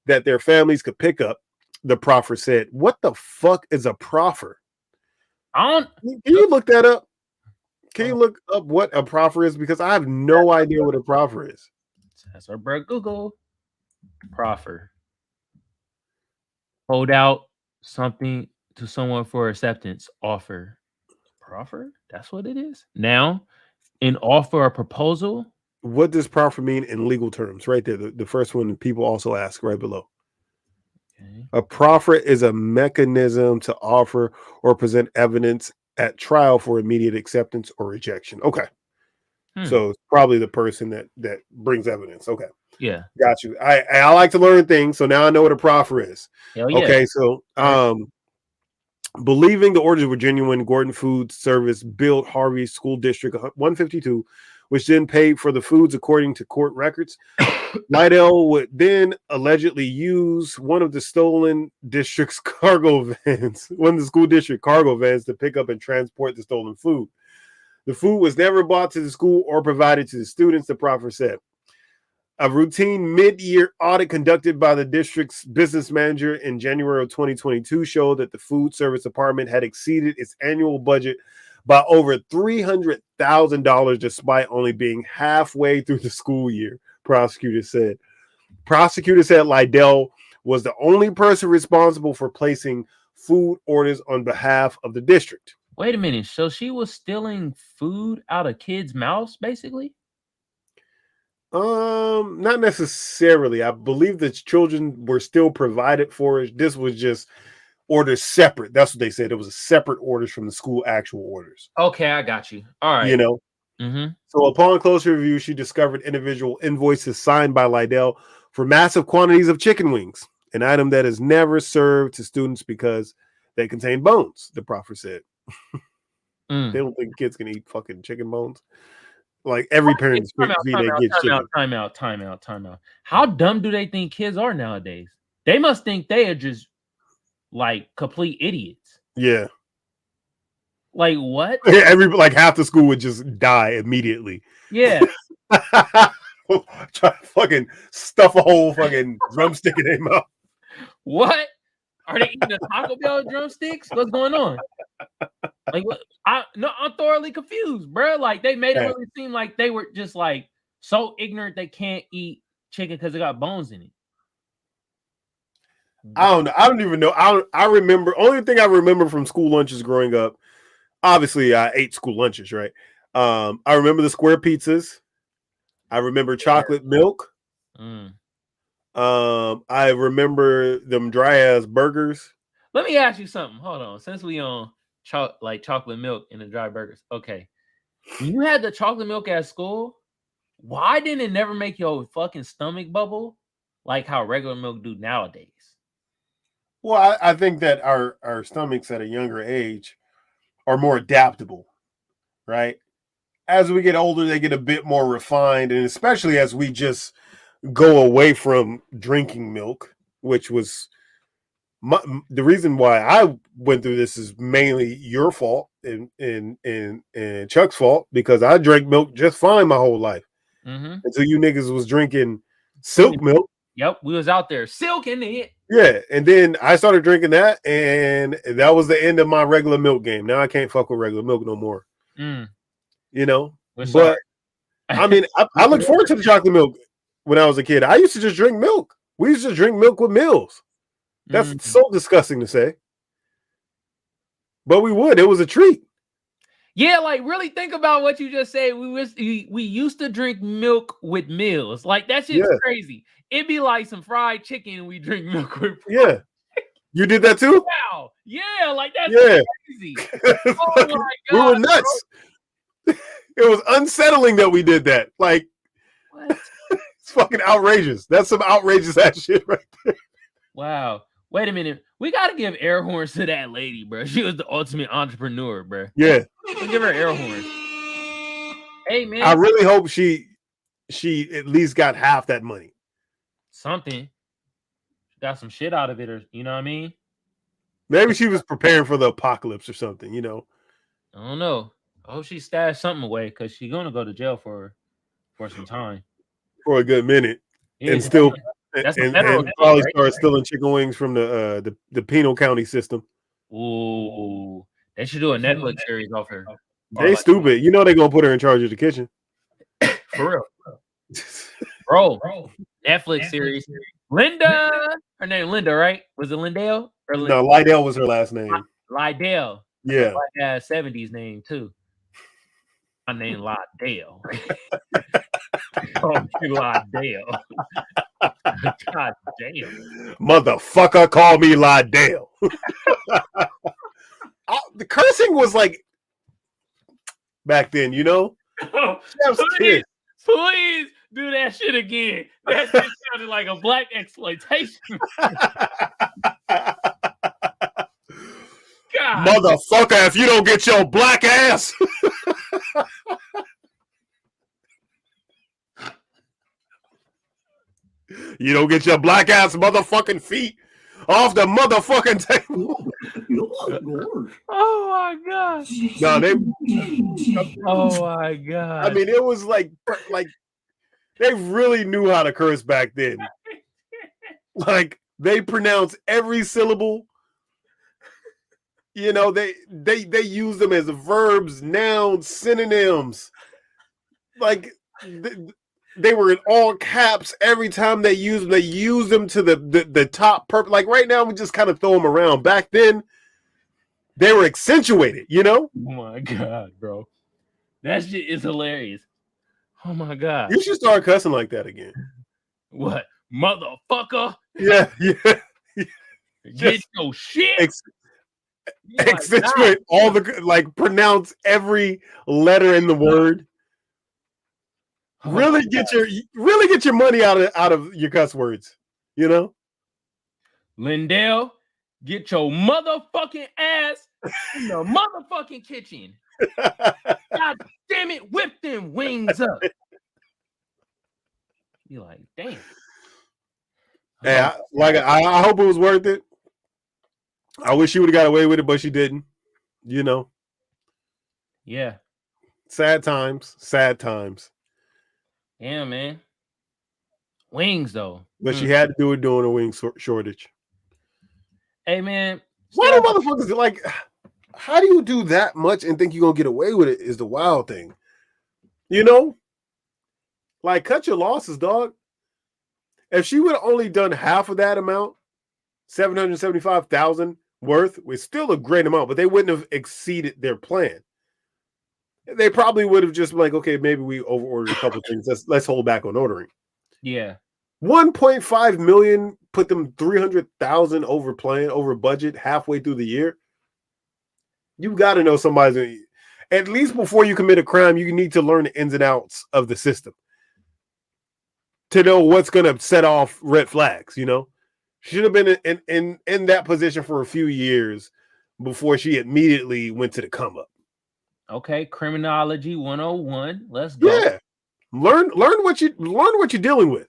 that their families could pick up, the proffer said. What the fuck is a proffer? Can you look that up? Can you look up what a proffer is? Because I have no idea what a proffer is. That's our bro Google. Proffer. Hold out something to someone for acceptance. Offer. Proffer? That's what it is. Now, an offer or proposal. What does proffer mean in legal terms? Right there. The first one people also ask right below. Okay. A proffer is a mechanism to offer or present evidence at trial for immediate acceptance or rejection. Okay. So it's probably the person that brings evidence. Okay. Yeah. Got you. I like to learn things, so now I know what a proffer is. Hell yeah. Okay, so believing the orders were genuine, Gordon Food Service billed Harvey School District 152, which then paid for the foods according to court records. Lydell would then allegedly use one of the stolen district's cargo vans, one of the school district cargo vans, to pick up and transport the stolen food. The food was never brought to the school or provided to the students, the proffer said. A routine mid-year audit conducted by the district's business manager in January of 2022 showed that the food service department had exceeded its annual budget by over $300,000 despite only being halfway through the school year, prosecutor said. Prosecutor said Lydell was the only person responsible for placing food orders on behalf of the district. Wait a minute. So she was stealing food out of kids' mouths, basically? Not necessarily. I believe that children were still provided for it. This was just orders separate. That's what they said. It was a separate orders from the school actual orders. Okay, I got you. All right. You know? Mm-hmm. So upon closer review, she discovered individual invoices signed by Lydell for massive quantities of chicken wings, an item that is never served to students because they contain bones, the proffer said. They don't think kids can eat fucking chicken bones. Like every parent is feed their kids chicken. Time out. How dumb do they think kids are nowadays? They must think they are just like complete idiots. Yeah. Like what? Like half the school would just die immediately. Yeah. Try to fucking stuff a whole fucking drumstick in their mouth. What? Are they eating a Taco Bell drumsticks? What's going on? Like what? I'm thoroughly confused, bro. Like they made it really seem like they were just like so ignorant they can't eat chicken because it got bones in it. I don't know. I don't even know. I remember only thing I remember from school lunches growing up. Obviously, I ate school lunches, right? I remember the square pizzas. I remember chocolate milk. I remember them dry ass burgers. Let me ask you something. Hold on. Since we on chocolate milk and the dry burgers. Okay. When you had the chocolate milk at school, why didn't it never make your fucking stomach bubble like how regular milk do nowadays? Well, I think that our stomachs at a younger age are more adaptable, right? As we get older, they get a bit more refined, and especially as we just go away from drinking milk, which was the reason why I went through this is mainly your fault and Chuck's fault, because I drank milk just fine my whole life until you niggas was drinking silk milk. Yep, we was out there silking it. Yeah, and then I started drinking that, and that was the end of my regular milk game. Now I can't fuck with regular milk no more. You know, but I mean, I look forward to the chocolate milk when I was a kid. I used to just drink milk. We used to drink milk with meals. That's so disgusting to say, but we would. It was a treat. Yeah, like really think about what you just said. We used to drink milk with meals. Like that shit's crazy. It'd be like some fried chicken and we drink milk with You did that too? Wow. Yeah, like that's crazy. Oh my God, we were nuts. It was unsettling that we did that. Like what? It's fucking outrageous. That's some outrageous ass shit right there. Wow. Wait a minute. We gotta give air horns to that lady, bro. She was the ultimate entrepreneur, bro. Yeah. Let's give her air horns. Hey man. I really hope she at least got half that money. Something. Got some shit out of it, or you know what I mean? Maybe she was preparing for the apocalypse or something, you know. I don't know. I hope she stashed something away because she's gonna go to jail for some time. For a good minute. Yeah, and still that's and probably start stealing chicken wings from the penal county system. Ooh. They should do a Netflix series off her. They stupid. You know they're gonna put her in charge of the kitchen. For real. Bro. Netflix series. Linda. Her name Linda, right? Was it Lindale? Or No, Lydell was her last name. Lydell. Yeah. Like 70s name too. My name Lydell. Oh, Lydell. God damn. Motherfucker, call me Lydell. The cursing was like back then, you know? Please do that shit again. That shit sounded like a black exploitation. God. Motherfucker, if you don't get your black ass. You don't get your black ass motherfucking feet off the motherfucking table. Oh my god. No, oh my god. I mean, it was like they really knew how to curse back then. Like they pronounce every syllable. You know, they use them as verbs, nouns, synonyms. Like they were in all caps every time they used them. They used them to the top purpose. Like right now, we just kind of throw them around. Back then, they were accentuated. You know? Oh my god, bro, that shit is hilarious. Oh my god, you should start cussing like that again. What, motherfucker? Yeah. Get your shit. Accentuate all the pronounce every letter in the word. Really get your money out of your cuss words, you know? Lindell, get your motherfucking ass in the motherfucking kitchen. God damn it, whip them wings up. You're like, damn. Yeah, I hope it was worth it. I wish she would have got away with it, but she didn't. You know, Yeah. Sad times. Sad times. Damn, man. Wings though. But she had to do it during a wing shortage. Hey, man. Why do motherfuckers like? How do you do that much and think you're gonna get away with it? Is the wild thing, you know? Like, cut your losses, dog. If she would have only done half of that amount, 775,000 worth, was still a great amount, but they wouldn't have exceeded their plan. They probably would have just been like, okay, maybe we overordered a couple things. Let's hold back on ordering. Yeah. 1.5 million put them 300,000 over budget halfway through the year. You got to know somebody's, at least before you commit a crime, you need to learn the ins and outs of the system to know what's going to set off red flags. You know, she should have been in that position for a few years before she immediately went to the come up. Okay, criminology 101. Let's go. Yeah, learn what you're dealing with.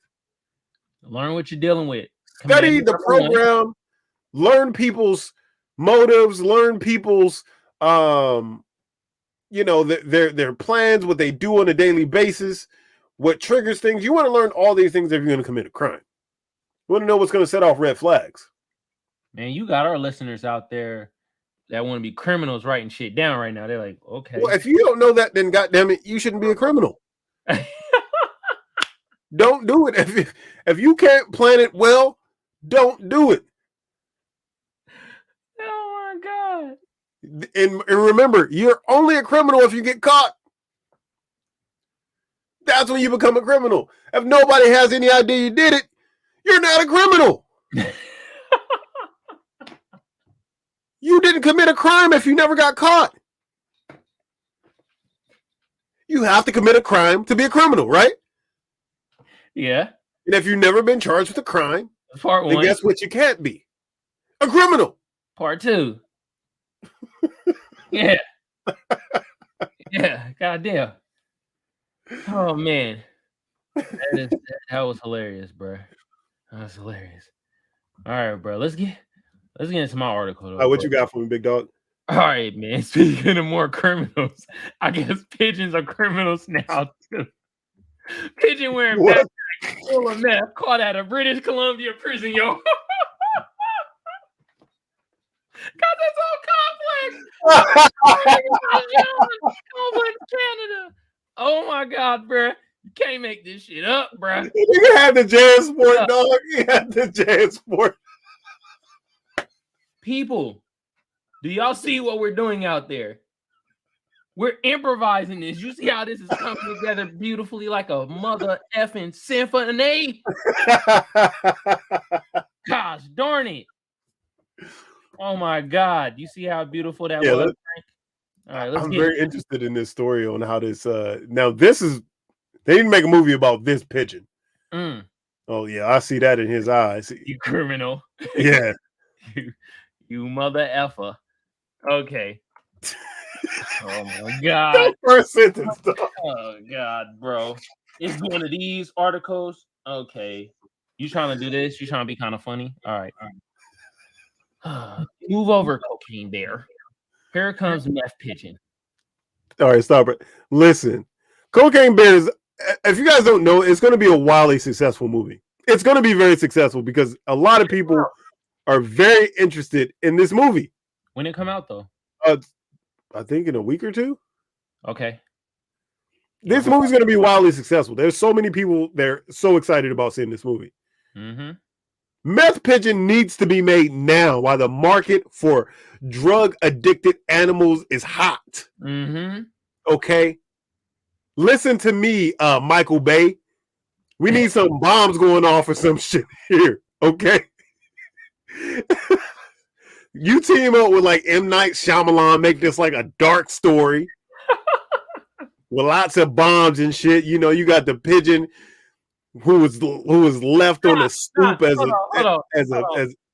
Learn what you're dealing with. Study the program. Learn people's motives. Learn people's their plans, what they do on a daily basis, what triggers things. You want to learn all these things if you're going to commit a crime. You want to know what's going to set off red flags. Man, you got our listeners out there that want to be criminals writing shit down right now. They're like, okay. Well, if you don't know that, then goddamn it, you shouldn't be a criminal. Don't do it. If you can't plan it well, don't do it. Oh my God. And remember, you're only a criminal if you get caught. That's when you become a criminal. If nobody has any idea you did it, you're not a criminal. You didn't commit a crime if you never got caught. You have to commit a crime to be a criminal, right? Yeah. And if you've never been charged with a crime, Part then one. guess what? You can't be a criminal. Part two. Yeah. Yeah. Goddamn. Oh man. That was hilarious, bro. That was hilarious. All right, bro. Let's get into my article. Though, What you got for me, big dog? All right, man. Speaking of more criminals, I guess pigeons are criminals now too. Pigeon wearing backpack full of meth caught at a British Columbia prison, yo. Got this whole complex. Canada. Oh my God, bro. You can't make this shit up, bro. You had the JanSport, dog. You had the JanSport. People, do y'all see what we're doing out there? We're improvising this. You see how this is coming together beautifully like a mother effing symphony? Gosh darn it. Oh my God. You see how beautiful that was? All right, I'm very interested in this story on how this now this is they didn't make a movie about this pigeon. Oh yeah, I see that in his eyes. You criminal. Yeah. you mother effer. Okay. Oh my God. That first sentence, dog. Oh God, bro. It's one of these articles. Okay. You trying to do this? You trying to be kind of funny? All right. Move over, cocaine bear. Here comes Meth Pigeon. All right, stop it. Listen, Cocaine Bear is, if you guys don't know, it's going to be a wildly successful movie. It's going to be very successful because a lot of people are very interested in this movie. When it come out, though? I think in a week or two. Okay. This movie's going to be wildly successful. There's so many people they're so excited about seeing this movie. Mm-hmm. Meth Pigeon needs to be made now while the market for drug-addicted animals is hot. Mm-hmm. Okay? Listen to me, Michael Bay. We need some bombs going off or some shit here, okay? You team up with like M. Night Shyamalan, make this like a dark story with lots of bombs and shit. You know, you got the pigeon who was left on the stoop as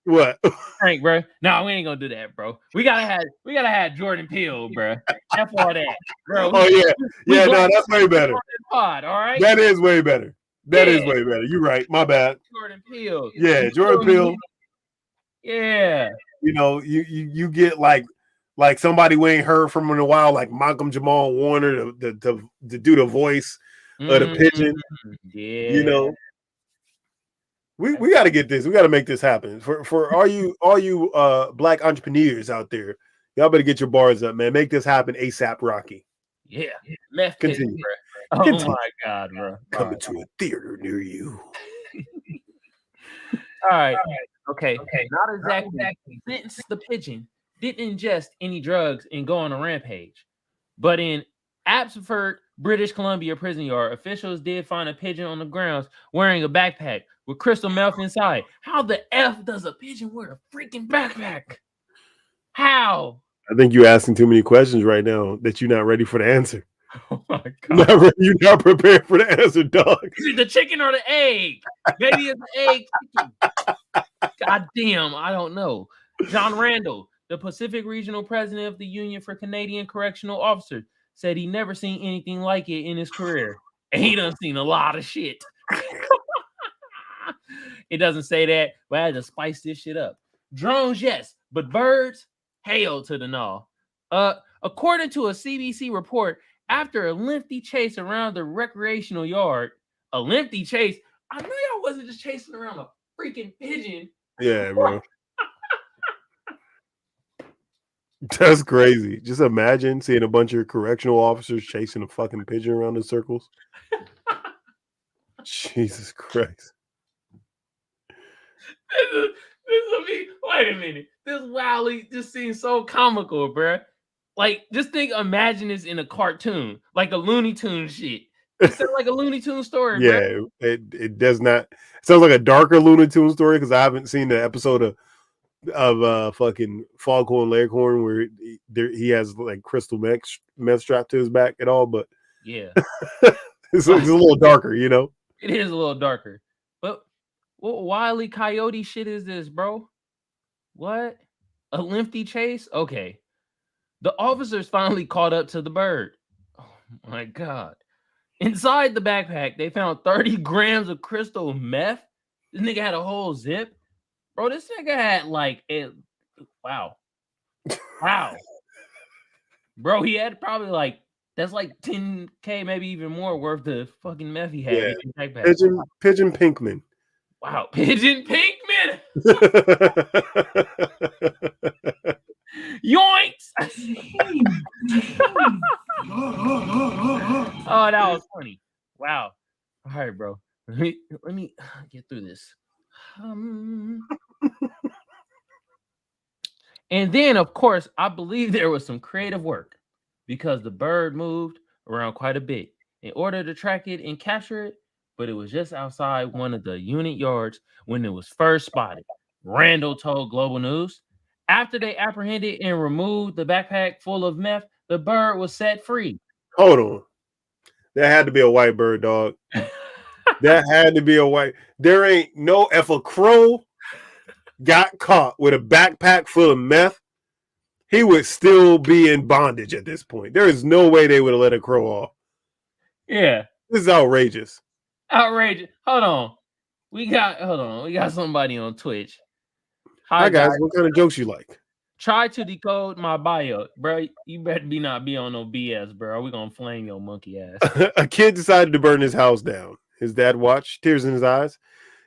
what? Frank, bro. No, we ain't gonna do that, bro. We gotta have Jordan Peele, bro. That's all that, bro. No, that's way better. Pod, all right. That is way better. That is way better. You're right. My bad. Jordan Peele. Yeah, Jordan Peele. Yeah. You know, you get like Like somebody we ain't heard from in a while, like Malcolm Jamal Warner, to do the voice of the pigeon. Yeah. You know, we got to get this. We got to make this happen for all you black entrepreneurs out there. Y'all better get your bars up, man. Make this happen ASAP, Rocky. Yeah. Meth Continue. pigeon, bro. Oh Continue. my God, bro. Coming to a theater near you. All right. Okay. Not exactly. Since the pigeon didn't ingest any drugs and go on a rampage, but in Abbotsford, British Columbia prison yard, officials did find a pigeon on the grounds wearing a backpack with crystal meth inside. How the F does a pigeon wear a freaking backpack? How? I think you're asking too many questions right now that you're not ready for the answer. Oh my God. You're not prepared for the answer, dog. Is it the chicken or the egg? Maybe it's the egg chicken. God damn, I don't know. John Randall, the Pacific Regional President of the Union for Canadian Correctional Officers, said he never seen anything like it in his career. And he done seen a lot of shit. It doesn't say that, but I had to spice this shit up. Drones, yes, but birds, hail to the no. According to a CBC report, after a lengthy chase around the recreational yard, a lengthy chase, I knew y'all wasn't just chasing around a freaking pigeon. Yeah, bro. That's crazy. Just imagine seeing a bunch of correctional officers chasing a fucking pigeon around in circles. Jesus Christ. Wait a minute. This Wally just seems so comical, bruh. Like, just imagine this in a cartoon, like a Looney Tunes shit. It sounds like a Looney Tunes story, Yeah, bruh. it does not. It sounds like a darker Looney Tunes story because I haven't seen the episode of fucking Foghorn Leghorn where he has like crystal meth strapped to his back at all, but yeah, it's a little darker, you know. It is a little darker. But what Wile E. Coyote shit is this, bro? What? A lengthy chase? Okay. The officers finally caught up to the bird. Oh my God. Inside the backpack, they found 30 grams of crystal meth. This nigga had a whole zip. Bro, this nigga had like it. Wow. Bro, he had probably like that's like 10K, maybe even more worth of fucking meth he had in his backpack. Pigeon Pinkman. Wow, Pigeon Pinkman. Yoinks! Oh, that was funny. Wow. All right, bro. Let me get through this. And then, of course, I believe there was some creative work because the bird moved around quite a bit in order to track it and capture it, but it was just outside one of the unit yards when it was first spotted. Randall told Global News. After they apprehended and removed the backpack full of meth, the bird was set free. Hold on. That had to be a white bird, dog. That had to be a white. There ain't no, if a crow got caught with a backpack full of meth, he would still be in bondage at this point. There is no way they would have let a crow off. Yeah. This is outrageous. Outrageous. Hold on. We got somebody on Twitch. Hi guys, what kind of jokes you like? Try to decode my bio, bro. You better not be on no BS, bro. We're gonna flame your monkey ass. A kid decided to burn his house down. His dad watched, tears in his eyes.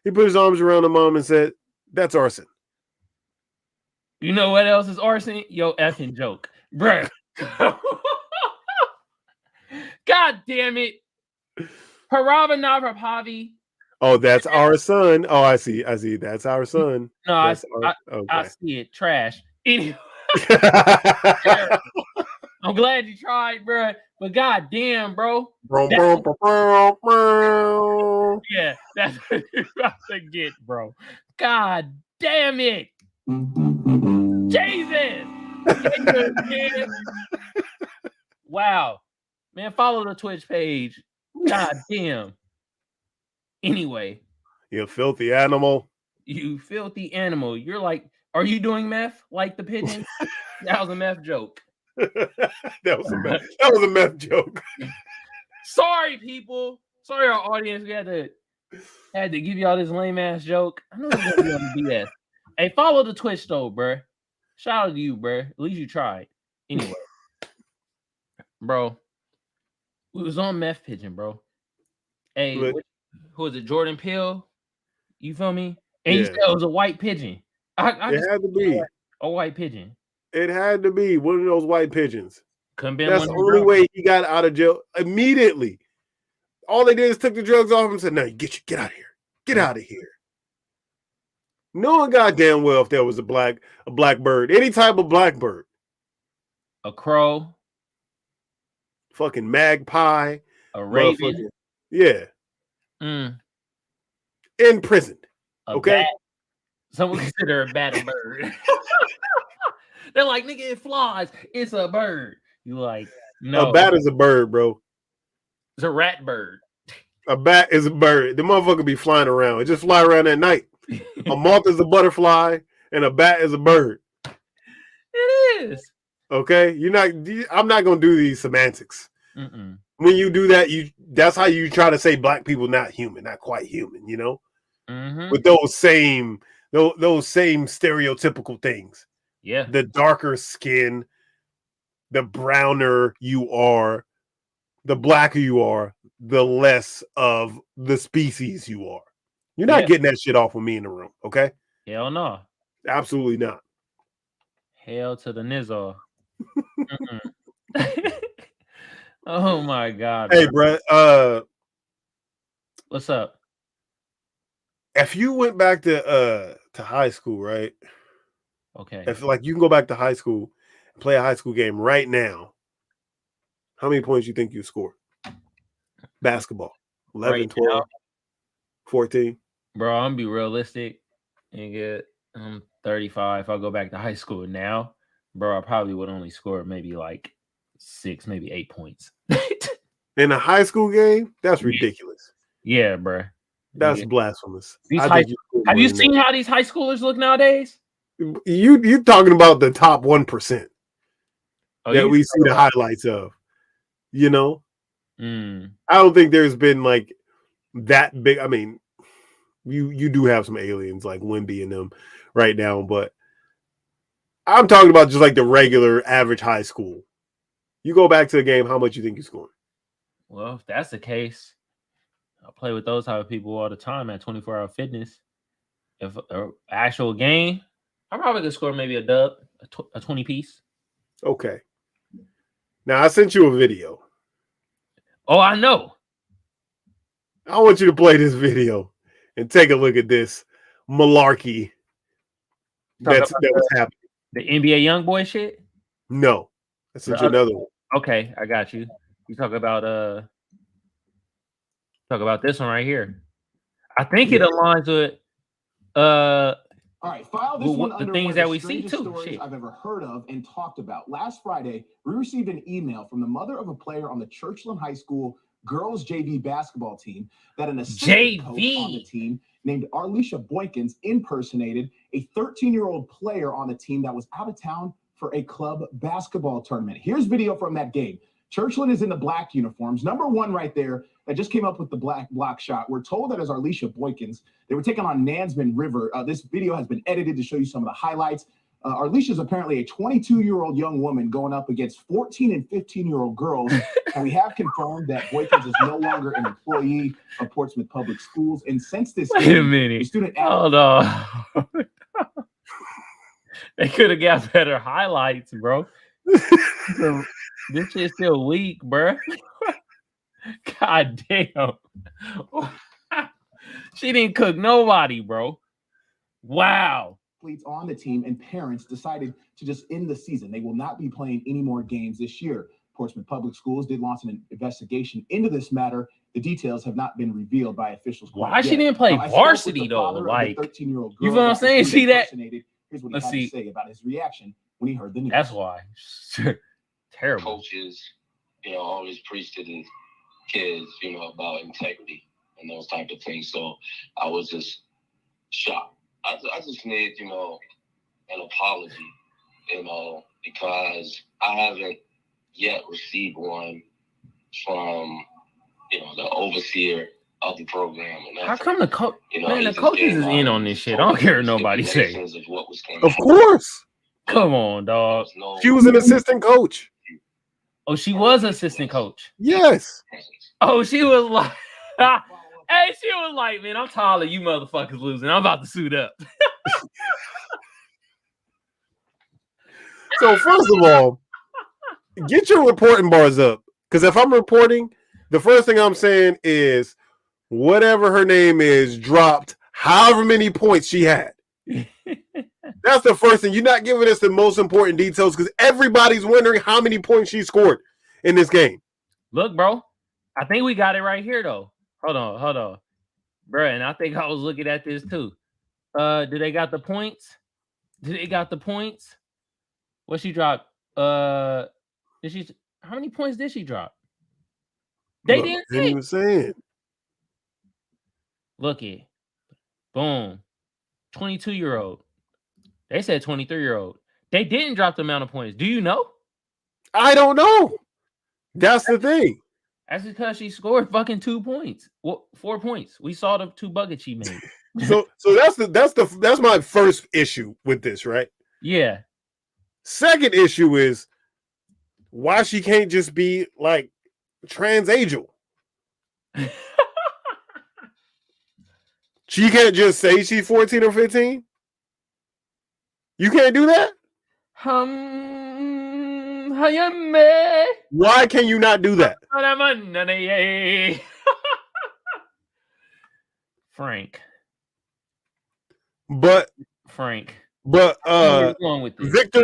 He put his arms around the mom and said, "That's arson." You know what else is arson? Yo, effing joke, bro. God damn it. Parabanaprapavi. Oh, that's our son. Oh, I see. That's our son. No, I see it. Trash. Anyway. I'm glad you tried, bro. But god damn, bro. Yeah, that's what you're about to get, bro. God damn it. Jesus. Wow. Man, follow the Twitch page. God damn. Anyway. You filthy animal. You filthy animal. You're like, are you doing meth like the pigeon? That was a meth joke. that was a meth joke. Sorry, people. Sorry, our audience. We had to give y'all this lame ass joke. I know it's gonna be on the BS. Hey, follow the Twitch though, bruh. Shout out to you, bruh. At least you tried. Anyway, bro, we was on Meth Pigeon, bro. Hey, who was it? Jordan Peele? You feel me? And you said it was a white pigeon. I It had to be a white pigeon. It had to be one of those white pigeons. Couldn't be. That's the only way he got out of jail immediately. All they did is took the drugs off him and said, "No, get out of here. Get out of here." Knowing goddamn well if there was a black bird, any type of black bird, a crow, fucking magpie, a raven, yeah, imprisoned. Okay, bat. Someone consider a bat a bird. They're like, nigga, it flies. It's a bird. You like, no, a bat is a bird, bro. It's a rat bird. A bat is a bird. The motherfucker be flying around. It just fly around at night. A moth is a butterfly, and a bat is a bird. It is. Okay, I'm not gonna do these semantics. Mm-mm. When you do that, that's how you try to say black people not human, not quite human. You know, with those same stereotypical things. Yeah, the darker skin, the browner you are, the blacker you are, the less of the species you are. You're not getting that shit off with me in the room, okay? Hell no. Absolutely not. Hell to the nizzle. Oh my god. Hey, bro. What's up? If you went back to high school, right? Okay. If like you can go back to high school and play a high school game right now, how many points do you think you score? Basketball. 11, right 12, now, 14. Bro, I'm gonna be realistic and get 35. If I go back to high school now, bro, I probably would only score maybe like 6, maybe 8 points. In a high school game? That's ridiculous. Yeah, bro. That's blasphemous. Have you seen how these high schoolers look nowadays? You talking about the top 1% that we see the highlights of, you know? I don't think there's been like that big. I mean, you do have some aliens like Wimby and them right now, but I'm talking about just like the regular average high school. You go back to the game, how much you think you scoring? Well, if that's the case, I play with those type of people all the time at 24-hour fitness. If an actual game, I'm probably gonna score maybe a dub, a 20 piece. Okay. Now I sent you a video. Oh, I know. I want you to play this video and take a look at this malarkey that was happening. The NBA YoungBoy shit? No. I sent you another one. Okay, I got you. You talk about this one right here. I think it aligns with all right, file this one under the things that we see too. Stories I've ever heard of and talked about. Last Friday, we received an email from the mother of a player on the Churchland High School girls JV basketball team that an assistant coach on the team named Arlisha Boykins impersonated a 13-year-old player on the team that was out of town for a club basketball tournament. Here's video from that game. Churchland is in the black uniforms. Number one right there that just came up with the black block shot. We're told that is Arlisha Boykins. They were taking on Nansman River. This video has been edited to show you some of the highlights. Arlisha is apparently a 22-year-old young woman going up against 14 and 15-year-old girls. And we have confirmed that Boykins is no longer an employee of Portsmouth Public Schools. And since this Wait a minute. Student hold on. They could have got better highlights, bro. This shit's still weak, bro. God damn. She didn't cook nobody, bro. Wow. Athletes on the team and parents decided to just end the season. They will not be playing any more games this year. Portsmouth Public Schools did launch an investigation into this matter. The details have not been revealed by officials. Why she didn't play varsity though? Like, 13-year-old you know what I'm saying? See that? Here's what he had to say about his reaction when he heard the news. That's why. Terrible. Coaches, always preach to the kids, about integrity and those type of things. So I was just shocked. I just need, an apology, because I haven't yet received one from, the overseer of the program. And how come the coach? Man, the coaches is in on this shit. I don't care what nobody say. Of course. Come on, dog. She was an assistant coach. Oh, she was assistant coach. Yes. Oh, she was like, hey, she was like, man, I'm tired of you motherfuckers losing. I'm about to suit up. So first of all, get your reporting bars up. Because if I'm reporting, the first thing I'm saying is whatever her name is dropped however many points she had. That's the first thing. You're not giving us the most important details because everybody's wondering how many points she scored in this game. Look, bro, I think we got it right here, though. Hold on. Bro, and I think I was looking at this, too. Do they got the points? What she dropped? How many points did she drop? They didn't say. Even saying. Look it. Boom. 22-year-old. They said 23-year-old. They didn't drop the amount of points. Do you know? I don't know. That's the thing. That's because she scored fucking 2 points. Well, 4 points. We saw the 2 buckets she made. So that's my first issue with this, right? Yeah. Second issue is why she can't just be like trans angel. She can't just say she's 14 or 15. You can't do that? Why can you not do that? Frank. But Victor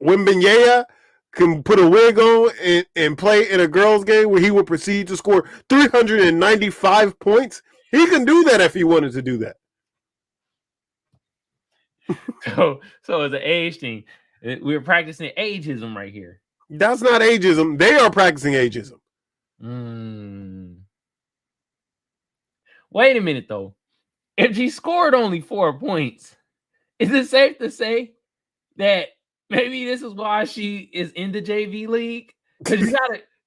Wembanyama can put a wig on and play in a girls' game where he would proceed to score 395 points. He can do that if he wanted to do that. So it's an age thing. We're practicing ageism right here. That's not ageism. They are practicing ageism. Wait a minute, though. If she scored only 4 points, is it safe to say that maybe this is why she is in the JV league? Because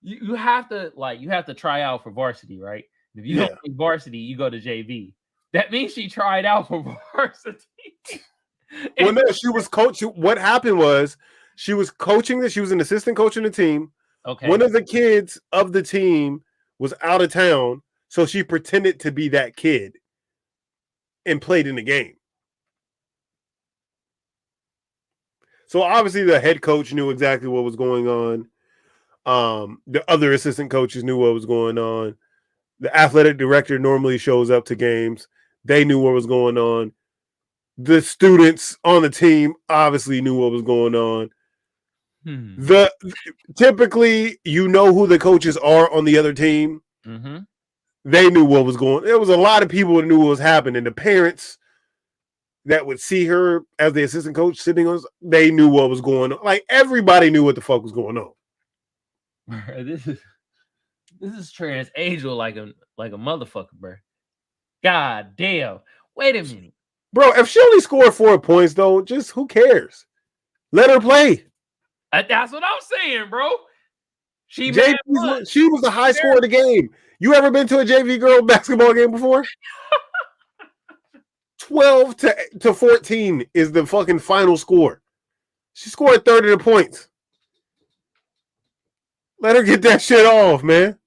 you have to try out for varsity, right? If you don't play varsity, you go to JV. That means she tried out for varsity. Well, no, she was coaching. What happened was she was coaching she was an assistant coach in the team. Okay. One of the kids of the team was out of town, so she pretended to be that kid and played in the game. So obviously the head coach knew exactly what was going on. The other assistant coaches knew what was going on. The athletic director normally shows up to games. They knew what was going on. The students on the team obviously knew what was going on. Typically, you know who the coaches are on the other team. Mm-hmm. They knew what was going on. There was a lot of people that knew what was happening. The parents that would see her as the assistant coach sitting on, they knew what was going on. Like everybody knew what the fuck was going on. This is trans angel like a motherfucker, bro. God damn. Wait a minute. Bro, if she only scored 4 points, though, just who cares? Let her play. That's what I'm saying, bro. She was the high scorer of the game. You ever been to a JV girl basketball game before? 12 to 14 is the fucking final score. She scored 30 of the points. Let her get that shit off, man.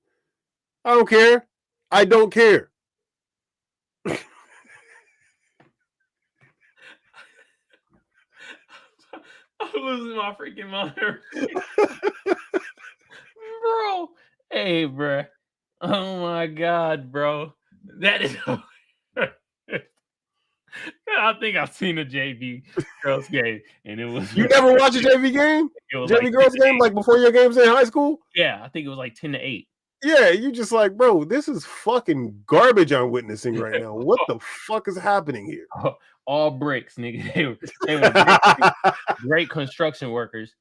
I don't care. I don't care. I'm losing my freaking mind. Bro. Hey, bro. Oh my God, bro. That is I think I've seen a JV girls game, and it was. You never watched a JV game? JV like girls game, like before your games in high school? Yeah, I think it was like 10-8. Yeah, you just like, bro, this is fucking garbage I'm witnessing right now. What the fuck is happening here? All bricks, nigga. They were great construction workers.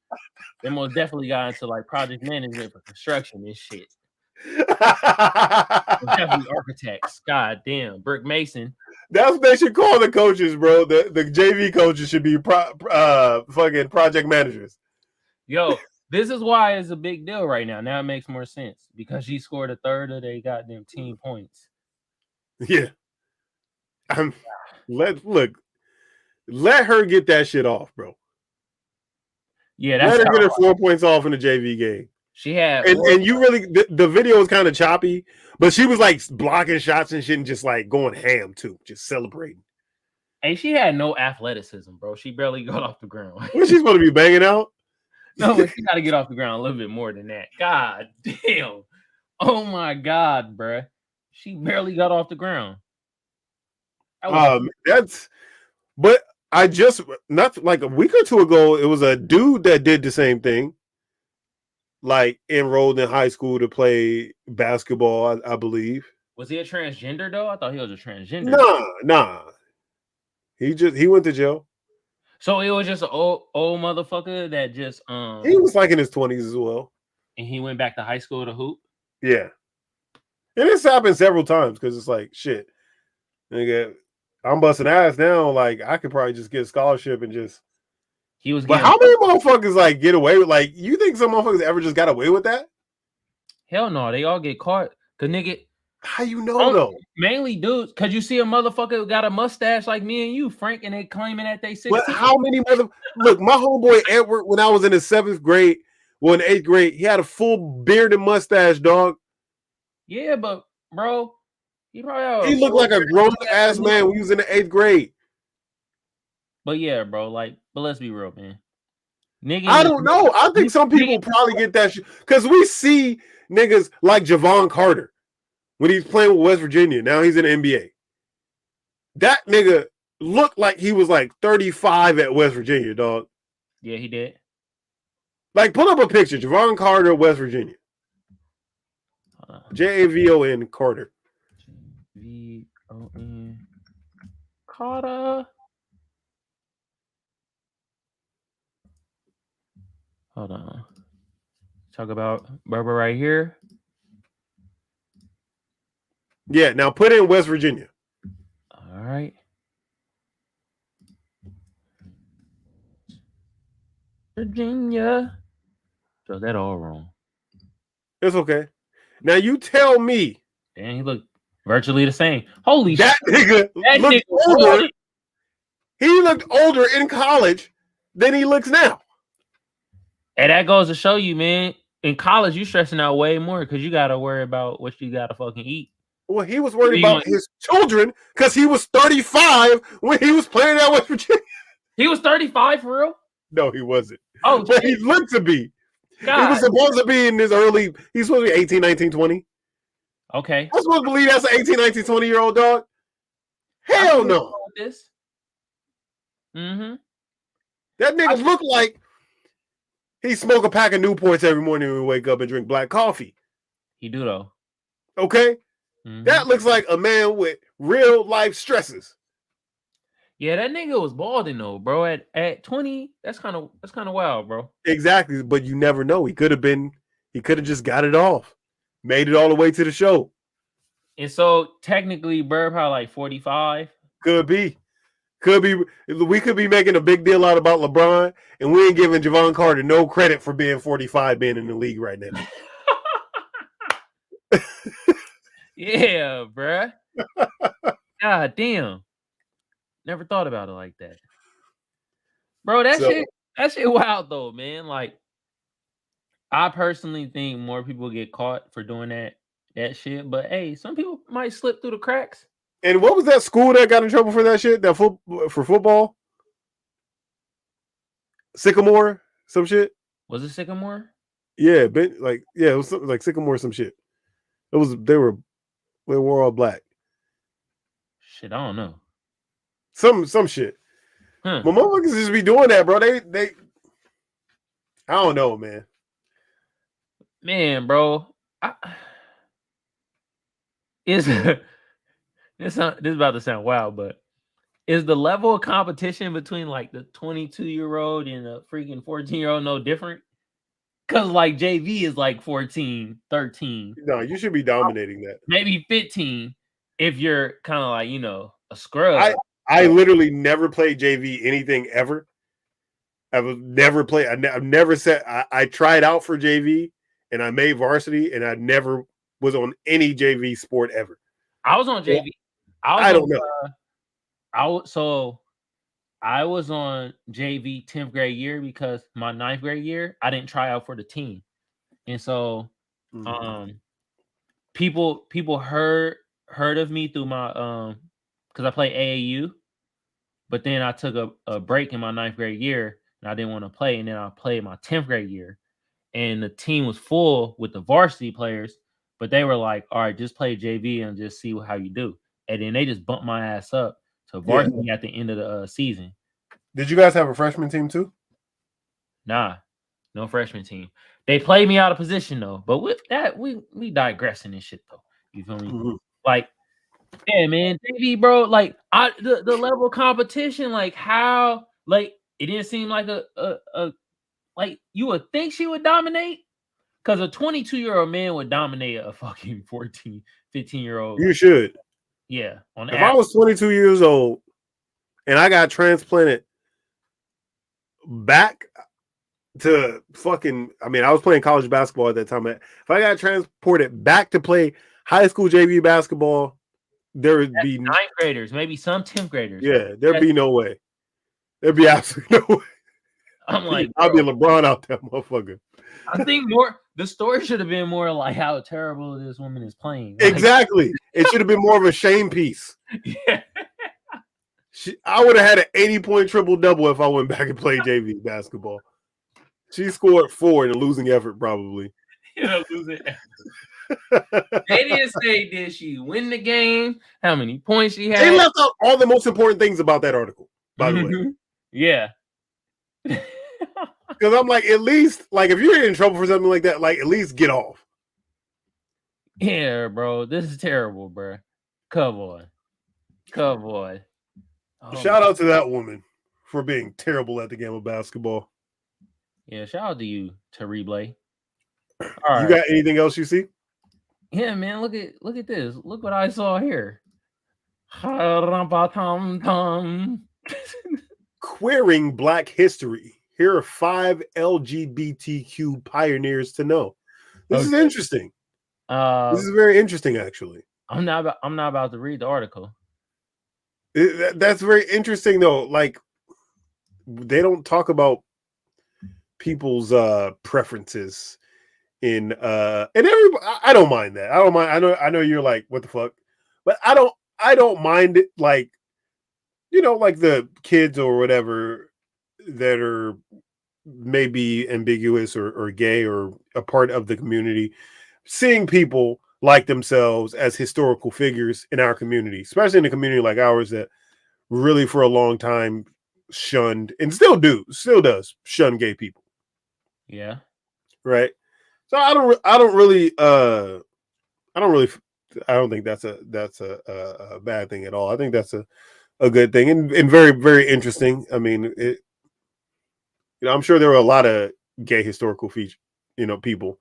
They most definitely got into like project management for construction and shit. Definitely architects. God damn, brick mason. That's what they should call the coaches, bro. The JV coaches should be fucking project managers. Yo, this is why it's a big deal right now. Now it makes more sense because she scored a third of their goddamn team points. Yeah. Let her get that shit off, bro. Yeah, Let that's her get her 4 points off in the JV game. she had. And you really, the video was kind of choppy, but she was like blocking shots and shit and just like going ham too, just celebrating. Hey, she had no athleticism, bro. She barely got off the ground. What she's supposed to be banging out? No, but she got to get off the ground a little bit more than that. God damn. Oh my God, bro. She barely got off the ground. But I just, not like a week or two ago, it was a dude that did the same thing. Like enrolled in high school to play basketball, I believe. Was he a transgender though? I thought he was a transgender. Nah. He went to jail. So it was just an old motherfucker that just he was like in his 20s as well. And he went back to high school to hoop? Yeah. And it's happened several times because it's like shit. Nigga, I'm busting ass now. Like I could probably just get a scholarship and just But how many motherfuckers like get away with like you think some motherfuckers ever just got away with that? Hell no, they all get caught. Cause nigga, how you know though? Mainly dudes, cause you see a motherfucker who got a mustache like me and you, Frank, and they claiming that they 16. But how many look, my homeboy Edward, when I was in the 7th grade, well in the 8th grade, he had a full beard and mustache, dog. Yeah, but bro, he looked like a grown ass man when he was in the 8th grade. But yeah, bro, like, but let's be real, man. Nigga, I don't know. I think some people probably get that shit because we see niggas like Javon Carter when he's playing with West Virginia. Now he's in the NBA. That nigga looked like he was like 35 at West Virginia, dog. Yeah, he did. Like, pull up a picture. Javon Carter, West Virginia. Javon Carter. Javon Carter. Hold on. Talk about Berber right here. Yeah, now put in West Virginia. All right. Virginia. So that all wrong. It's okay. Now you tell me. Damn, he looked virtually the same. Holy shit. That nigga looked older. He looked older in college than he looks now. And that goes to show you, man, in college, you stressing out way more because you got to worry about what you got to fucking eat. Well, he was worried about his children because he was 35 when he was playing at West Virginia. He was 35 for real? No, he wasn't. Oh, but he looked to be. God. He was supposed to be in his he's supposed to be 18, 19, 20. Okay. I'm supposed to believe that's an 18, 19, 20-year-old dog? Hell no. This. Mm-hmm. That nigga looked like he smoke a pack of Newports every morning when we wake up and drink black coffee. He do though. Okay? Mm-hmm. That looks like a man with real life stresses. Yeah, that nigga was balding though, bro. At 20, that's kind of wild, bro. Exactly, but you never know. He could have just got it off. Made it all the way to the show. And so technically Burr probably like 45. Could be. We could be making a big deal out about LeBron, and we ain't giving Javon Carter no credit for being 45, being in the league right now. Yeah, bruh. God damn. Never thought about it like that. Bro, that shit wild though, man. Like, I personally think more people get caught for doing that shit, but hey, some people might slip through the cracks. And what was that school that got in trouble for that shit? For football? Sycamore? Some shit? Was it Sycamore? Yeah, it was like Sycamore, some shit. They were all black. Shit, I don't know. Some shit. But motherfuckers just be doing that, bro. They I don't know, man. Man, bro. This is about to sound wild, but is the level of competition between like the 22-year-old and a freaking 14-year-old no different? Because like JV is like 14, 13. No, you should be dominating that. Maybe 15 if you're kind of like, a scrub. I literally never played JV anything ever. I've never played. I've never said I tried out for JV and I made varsity and I never was on any JV sport ever. I was on JV. I don't know. I I was on JV 10th grade year because my 9th grade year I didn't try out for the team, and so people heard of me through my because I played AAU, but then I took a break in my 9th grade year and I didn't want to play, and then I played my 10th grade year, and the team was full with the varsity players, but they were like, all right, just play JV and just see how you do, and then they just bumped my ass up to varsity at the end of the season. Did you guys have a freshman team too? Nah, no freshman team. They played me out of position though. But with that, we digressing this shit though. You feel me? Mm-hmm. Like, yeah, man, JV, bro. Like, the level of competition, like how, like it didn't seem like a like you would think she would dominate, because a 22-year-old man would dominate a fucking 14, 15-year-old. You should. Yeah. If I was 22 years old and I got transplanted back to fucking, I mean, I was playing college basketball at that time. If I got transported back to play high school JV basketball, there would be 9th graders, maybe some 10th graders. Yeah, there'd be no way. There'd be absolutely no way. I'm like, I'll be LeBron out there, motherfucker. I think the story should have been more like how terrible this woman is playing. Like, exactly. It should have been more of a shame piece. Yeah. I would have had an 80-point triple-double if I went back and played JV basketball. She scored 4 in a losing effort, probably. In a losing effort. They didn't say, did she win the game? How many points she had? They left out all the most important things about that article, by the way. Yeah. Because I'm like, at least, like, if you're in trouble for something like that, like, at least get off. Yeah, bro. This is terrible, bro. Come on. Oh, shout out to that woman for being terrible at the game of basketball. Yeah, shout out to you, Terrible. You got anything else you see? Yeah, man. Look at this. Look what I saw here. Queering Black history. Here are 5 LGBTQ pioneers to know. This is interesting. This is very interesting, actually. I'm not about to read the article. That's very interesting, though. Like, they don't talk about people's preferences in and everybody. I don't mind that. I don't mind. I know you're like, what the fuck, but I don't mind it. Like, you know, like the kids or whatever that are maybe ambiguous or gay or a part of the community, seeing people like themselves as historical figures in our community, especially in a community like ours that really for a long time shunned and still does shun gay people. Yeah. Right. So I don't think that's a bad thing at all. I think that's a good thing and very, very interesting. I mean, I'm sure there were a lot of gay historical people.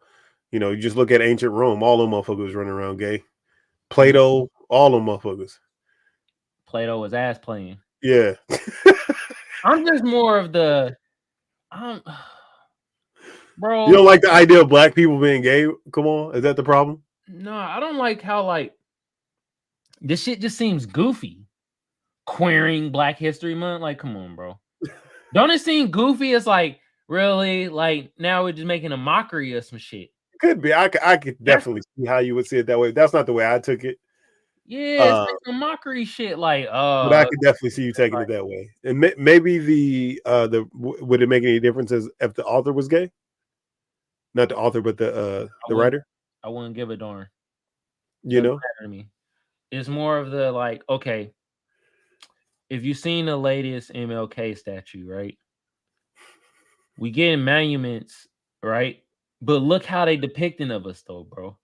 You just look at ancient Rome, all them motherfuckers running around gay. Plato, all them motherfuckers. Plato was ass playing. Yeah. I'm just more of the bro. You don't like the idea of black people being gay? Come on. Is that the problem? No, I don't like how like this shit just seems goofy. Queering Black History Month. Like, come on, bro. Don't it seem goofy? It's like, really? Like, now we're just making a mockery of some shit. Could be. I could definitely see how you would see it that way. That's not the way I took it. Yeah, it's like some mockery shit. Like, but I could definitely see you taking it that way. And maybe would it make any difference if the author was gay? Not the author, but the writer. I wouldn't give a darn. You know, to me, it's more of the like, okay, if you've seen the latest MLK statue, right? We get emoluments, right? But look how they depicting of us, though, bro.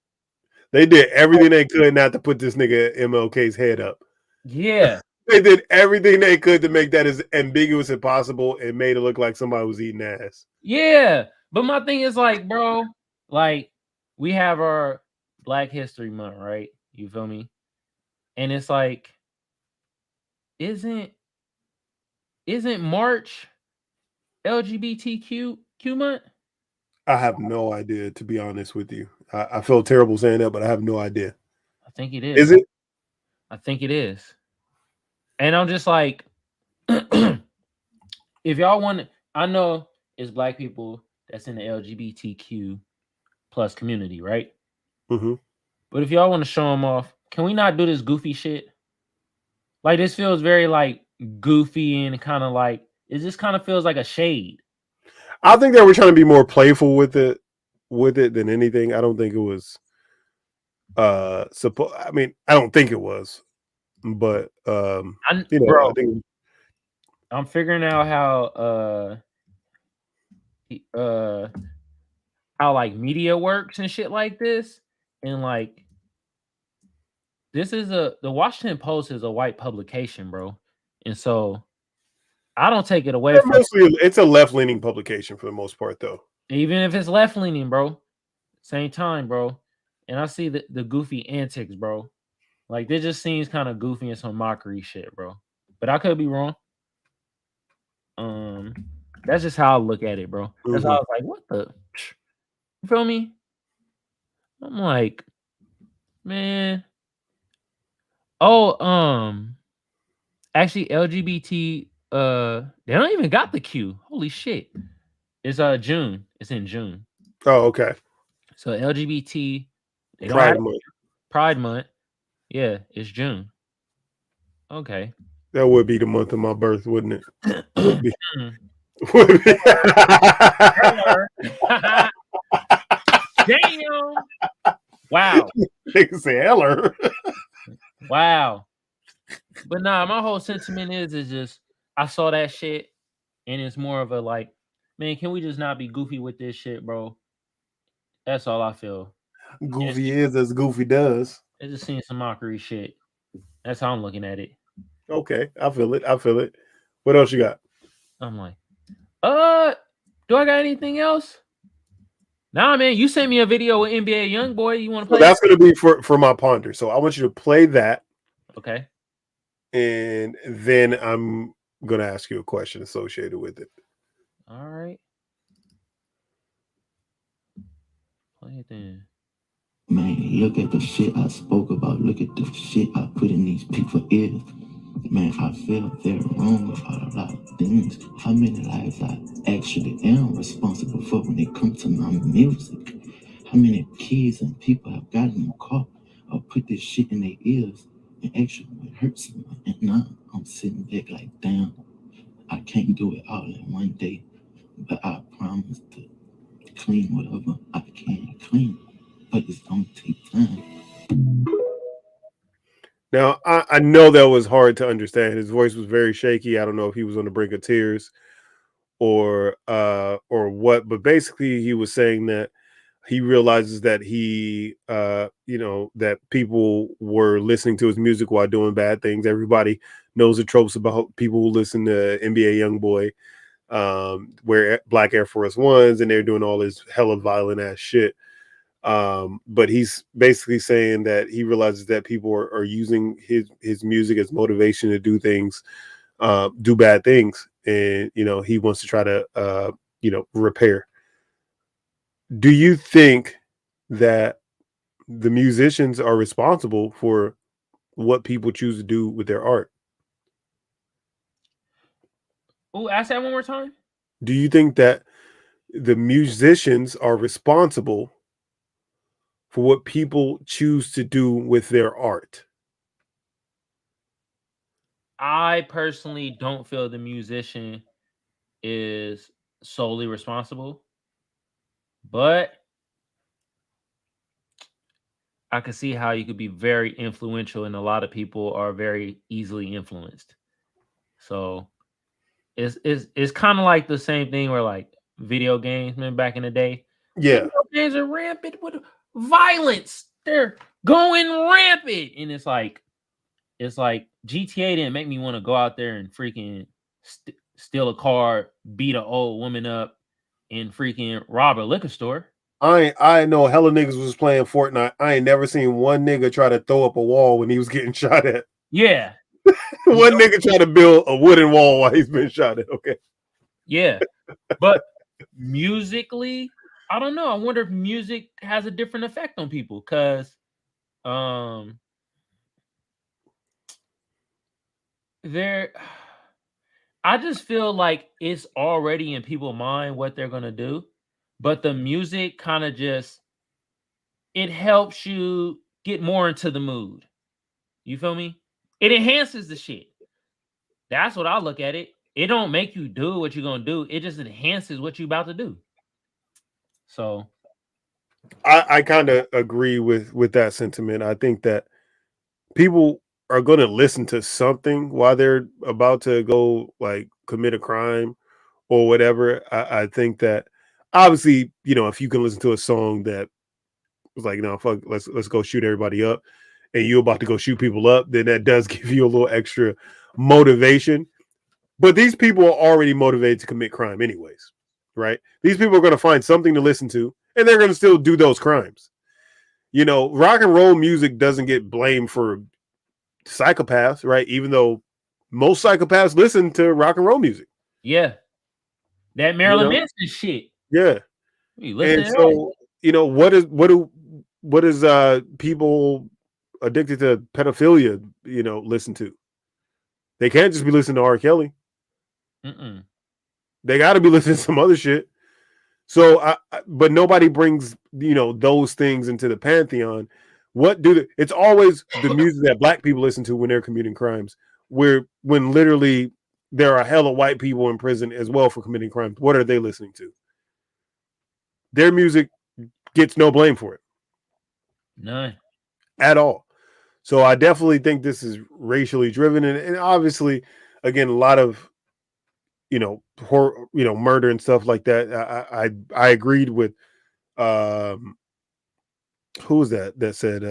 They did everything they could not to put this nigga MLK's head up. Yeah. They did everything they could to make that as ambiguous as possible and made it look like somebody was eating ass. Yeah. But my thing is like, bro, like we have our Black History Month, right? You feel me? And it's like, isn't March LGBTQ month? I have no idea, to be honest with you. I feel terrible saying that, but I have no idea. I think it is. Is it? I think it is. And I'm just like, if y'all want, I know it's black people that's in the LGBTQ plus community, right? Mm-hmm. But if y'all want to show them off, can we not do this goofy shit? Like this feels very like goofy and kind of like it just kind of feels like a shade. I think they were trying to be more playful with it than anything. I don't think it was I mean, I don't think it was. But I Bro, think I'm figuring out how like media works and shit like this. And like this is the Washington Post is a white publication, bro. And so I don't take it away from it's a left-leaning publication for the most part, though. even if it's left leaning, bro. Same time, bro. And I see the goofy antics, bro. Like this just seems kind of goofy and some mockery shit, bro. But I could be wrong. That's just how I look at it, bro. That's how I was like, what the you feel me? I'm like, man. Oh, actually LGBT they don't even got the Q. Holy shit. It's June. It's in June. Oh, okay. So LGBT they don't Pride have Month. Pride Month. Yeah, it's June. Okay. That would be the month of my birth, wouldn't it? Would be. Damn. Wow. Nigga say Heller. Wow. But nah, my whole sentiment is just I saw that shit and it's more of a like, man, can we just not be goofy with this shit, bro? That's all I feel. Goofy is as Goofy does. It just seems some mockery shit. That's how I'm looking at it. Okay, I feel it. What else you got? I'm like, do I got anything else? Nah, man, you sent me a video with NBA YoungBoy. You want to play? So that's going to be for my ponder. So I want you to play that. Okay. And then I'm going to ask you a question associated with it. All right. Play it then. Man, look at the shit I spoke about. Look at the shit I put in these people's ears. Man, I feel they're wrong about a lot of things. How many lives I actually am responsible for when it comes to my music? How many kids and people have gotten caught or put this shit in their ears and actually it hurts someone? And now I'm sitting back like, damn, I can't do it all in one day, but I promise to clean whatever I can clean. But it's gonna take time. Now, I know that was hard to understand. His voice was very shaky. I don't know if he was on the brink of tears or what, but basically he was saying that he realizes that that people were listening to his music while doing bad things. Everybody knows the tropes about people who listen to NBA YoungBoy, wear black Air Force Ones, and they're doing all this hella violent ass shit. But he's basically saying that he realizes that people are using his music as motivation to do things, do bad things, and he wants to try to repair. Do you think that the musicians are responsible for what people choose to do with their art? Oh, ask that one more time. Do you think that the musicians are responsible for what people choose to do with their art? I personally don't feel the musician is solely responsible, but I can see how you could be very influential, and a lot of people are very easily influenced. So it's kind of like the same thing where like video games, man, back in the day. Yeah, video games are rampant with violence. They're going rampant, and it's like GTA didn't make me want to go out there and freaking steal a car, beat an old woman up, and freaking rob a liquor store. I know hella niggas was playing Fortnite. I ain't never seen one nigga try to throw up a wall when he was getting shot at. Yeah. One nigga try to build a wooden wall while he's been shot at. Okay. Yeah. But musically, I don't know. I wonder if music has a different effect on people because I just feel like it's already in people's mind what they're gonna do, but the music kind of just it helps you get more into the mood. You feel me? It enhances the shit. That's what I look at it. It don't make you do what you're gonna do. It just enhances what you're about to do. So I kind of agree with that sentiment. I think that people are going to listen to something while they're about to go like commit a crime or whatever. I think that obviously, if you can listen to a song that was like, no, fuck, let's go shoot everybody up, and you're about to go shoot people up, then that does give you a little extra motivation. But these people are already motivated to commit crime anyways, right? These people are going to find something to listen to, and they're going to still do those crimes. Rock and roll music doesn't get blamed for psychopaths, right? Even though most psychopaths listen to rock and roll music. yeah, that Marilyn Manson shit. Yeah. And so, what is people addicted to pedophilia, listen to? They can't just be listening to R. Kelly. Mm-mm. They got to be listening to some other shit. So, but nobody brings, those things into the pantheon. It's always the music that black people listen to when they're committing crimes, when literally there are hella white people in prison as well for committing crimes. What are they listening to? Their music gets no blame for it. None. At all. So I definitely think this is racially driven. And obviously, again, a lot of, horror, murder and stuff like that. I agreed with, who was that said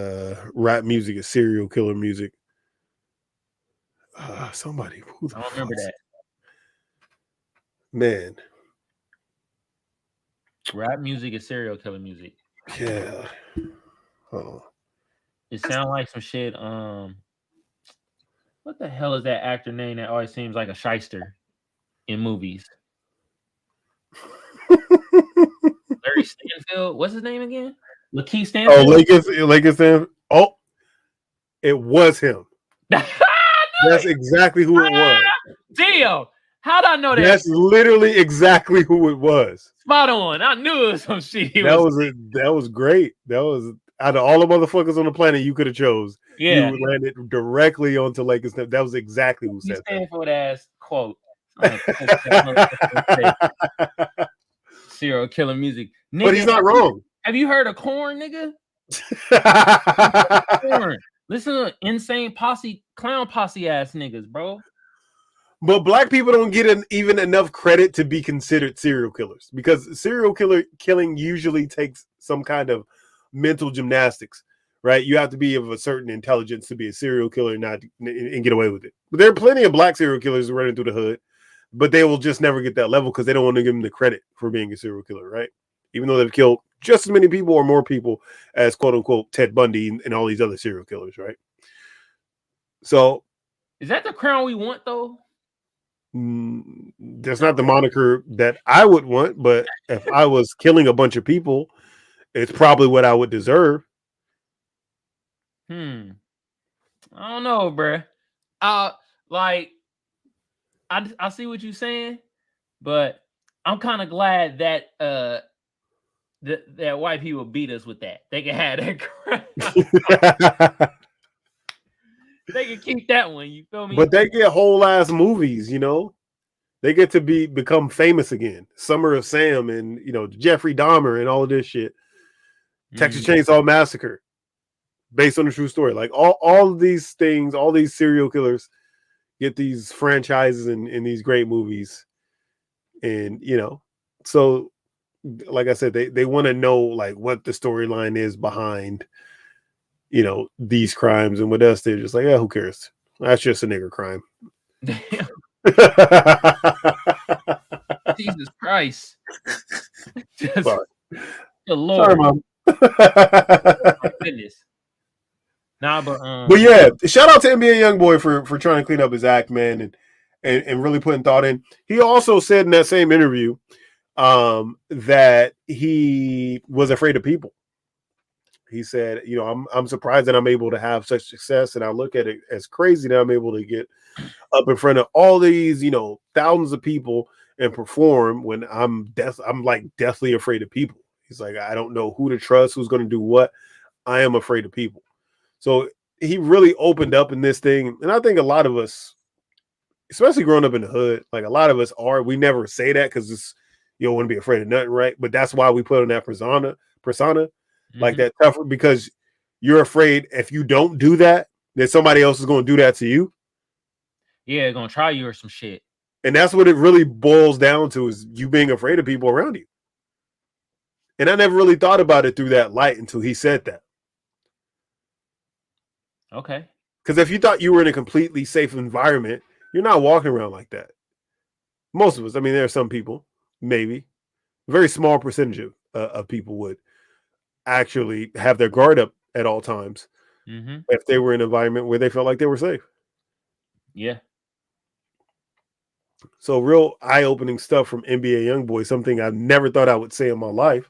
rap music is serial killer music? Somebody. I don't remember that. Man. Rap music is serial killer music. Yeah. Oh. It sounds like some shit. What the hell is that actor name that always seems like a shyster in movies? Larry Stanfield. What's his name again? Lakeith Stanfield. Oh, Lakeith Stanfield. Oh, it was him. That's exactly who it was. Damn. How'd I know that? That's literally exactly who it was. Spot on. I knew it was some shit. That was great. That was out of all the motherfuckers on the planet you could have chose. Yeah. You landed directly onto Lakeith Stanfield. That was exactly who said that. Stanfield ass quote. Serial killer music. Nigga, but he's not wrong. Have you heard of Korn, nigga? Korn. Listen to Insane Posse, Clown Posse ass niggas, bro. But black people don't get even enough credit to be considered serial killers, because serial killing usually takes some kind of mental gymnastics, right? You have to be of a certain intelligence to be a serial killer and get away with it. But there are plenty of black serial killers running through the hood, but they will just never get that level because they don't want to give them the credit for being a serial killer, right? Even though they've killed just as many people or more people as quote unquote Ted Bundy and all these other serial killers, right? So, is that the crown we want, though? That's not the moniker that I would want, but if I was killing a bunch of people, it's probably what I would deserve. I don't know, bruh. I see what you're saying, but I'm kind of glad that that white people beat us with that. They can have that crap. They can keep that one. You feel me? But they get whole ass movies, They get to become famous again. Summer of Sam and Jeffrey Dahmer and all of this shit. Texas Chainsaw Massacre, based on a true story. Like all of these things, all these serial killers get these franchises and these great movies. And so like I said, they want to know like what the storyline is behind these crimes, and what else they're just like, yeah, who cares? That's just a nigger crime. Jesus Christ. Sorry. The Lord. Sorry, Mom. My goodness. Nah, but yeah, shout out to NBA Youngboy for trying to clean up his act, man, and really putting thought in. He also said in that same interview that he was afraid of people. He said, you know, I'm surprised that I'm able to have such success, and I look at it as crazy that I'm able to get up in front of all these, you know, thousands of people and perform when I'm like deathly afraid of people. He's like, I don't know who to trust, who's going to do what. I am afraid of people. So he really opened up in this thing, and I think a lot of us, especially growing up in the hood, like a lot of us are. We never say that because it's you don't want to be afraid of nothing, right? But that's why we put on that persona, like that tougher, because you're afraid if you don't do that, then somebody else is going to do that to you. Yeah, gonna try you or some shit. And that's what it really boils down to, is you being afraid of people around you. And I never really thought about it through that light until he said that. Okay. Because if you thought you were in a completely safe environment, you're not walking around like that. Most of us, I mean, there are some people, maybe, a very small percentage of people would actually have their guard up at all times if they were in an environment where they felt like they were safe. Yeah. So real eye-opening stuff from NBA YoungBoy, something I never thought I would say in my life.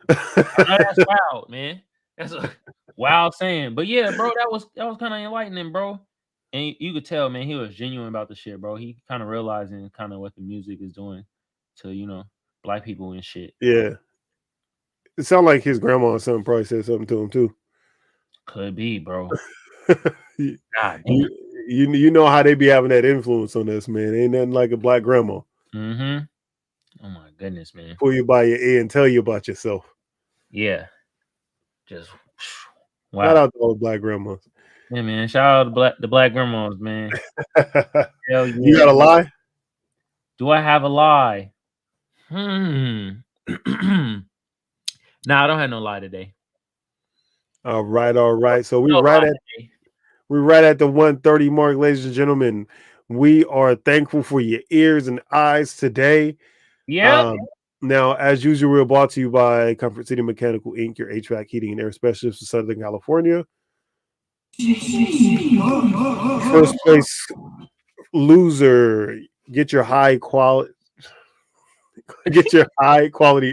That's wild, man. That's a wild saying. But yeah, bro, that was kind of enlightening, bro. And you could tell, man, he was genuine about the shit, bro. He kind of realizing kind of what the music is doing to, you know, black people and shit. Yeah. It sounded like his grandma or something probably said something to him too. Could be, bro. you, God damn. you know how they be having that influence on us, man. Ain't nothing like a black grandma. Oh my goodness, man. Pull you by your ear and tell you about yourself. Yeah. Just wow. Shout out to all the black grandmas. Yeah, man. Shout out to the black grandmas, man. Hell yeah. You got a lie? Do I have a lie? Nah, I don't have no lie today. All right. So we're right at the 1:30 mark, ladies and gentlemen. We are thankful for your ears and eyes today. Yeah. Now, as usual, we're brought to you by Comfort City Mechanical Inc., your HVAC heating and air specialist for Southern California. First place loser. Get your high quality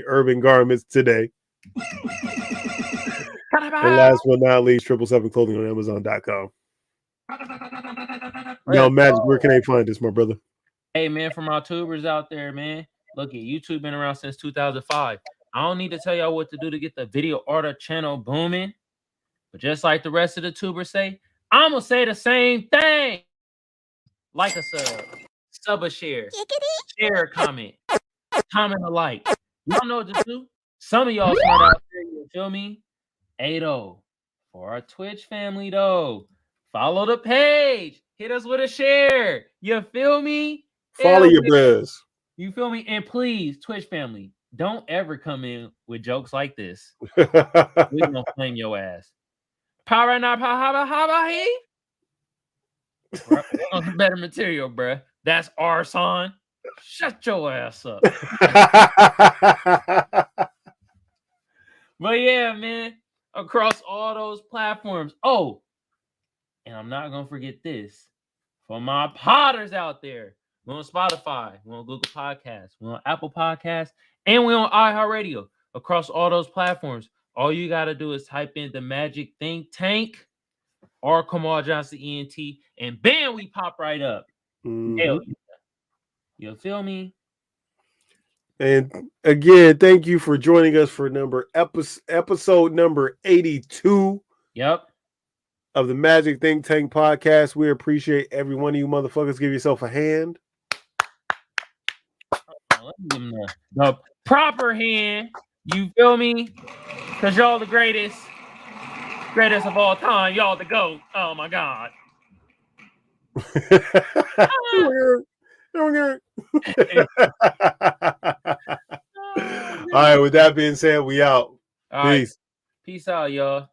urban garments today. And last but not least, 777 clothing on Amazon.com. Now, Magic, where can they find us, my brother? Hey, man, from our tubers out there, man. Look, YouTube been around since 2005. I don't need to tell y'all what to do to get the video order channel booming. But just like the rest of the tubers say, I'm going to say the same thing. Like a sub a share, share a comment a like. Y'all know what to do. Some of y'all smart out there, you feel me? Hey, though, for our Twitch family, though, follow the page. Hit us with a share. You feel me? Follow your bros. You feel me? And please, Twitch family, don't ever come in with jokes like this. We're gonna flame your ass. Power not power he. Better material, bruh. That's our son. Shut your ass up. But yeah, man, across all those platforms. Oh, and I'm not gonna forget this. For my potters out there, we're on Spotify, we're on Google Podcasts, we're on Apple Podcasts, and we're on iHeartRadio. Across all those platforms, all you gotta do is type in the Magic Think Tank or Kamal Johnson ENT, and bam, we pop right up. Hell yeah. You feel me? And again, thank you for joining us for episode number 82. Yep. Of the Magic Think Tank podcast. We appreciate every one of you motherfuckers. Give yourself a hand. Let me give them the proper hand. You feel me? Because y'all the greatest of all time. Y'all the GOAT. Oh my God. All right, with that being said, we out. Peace. Peace out, y'all.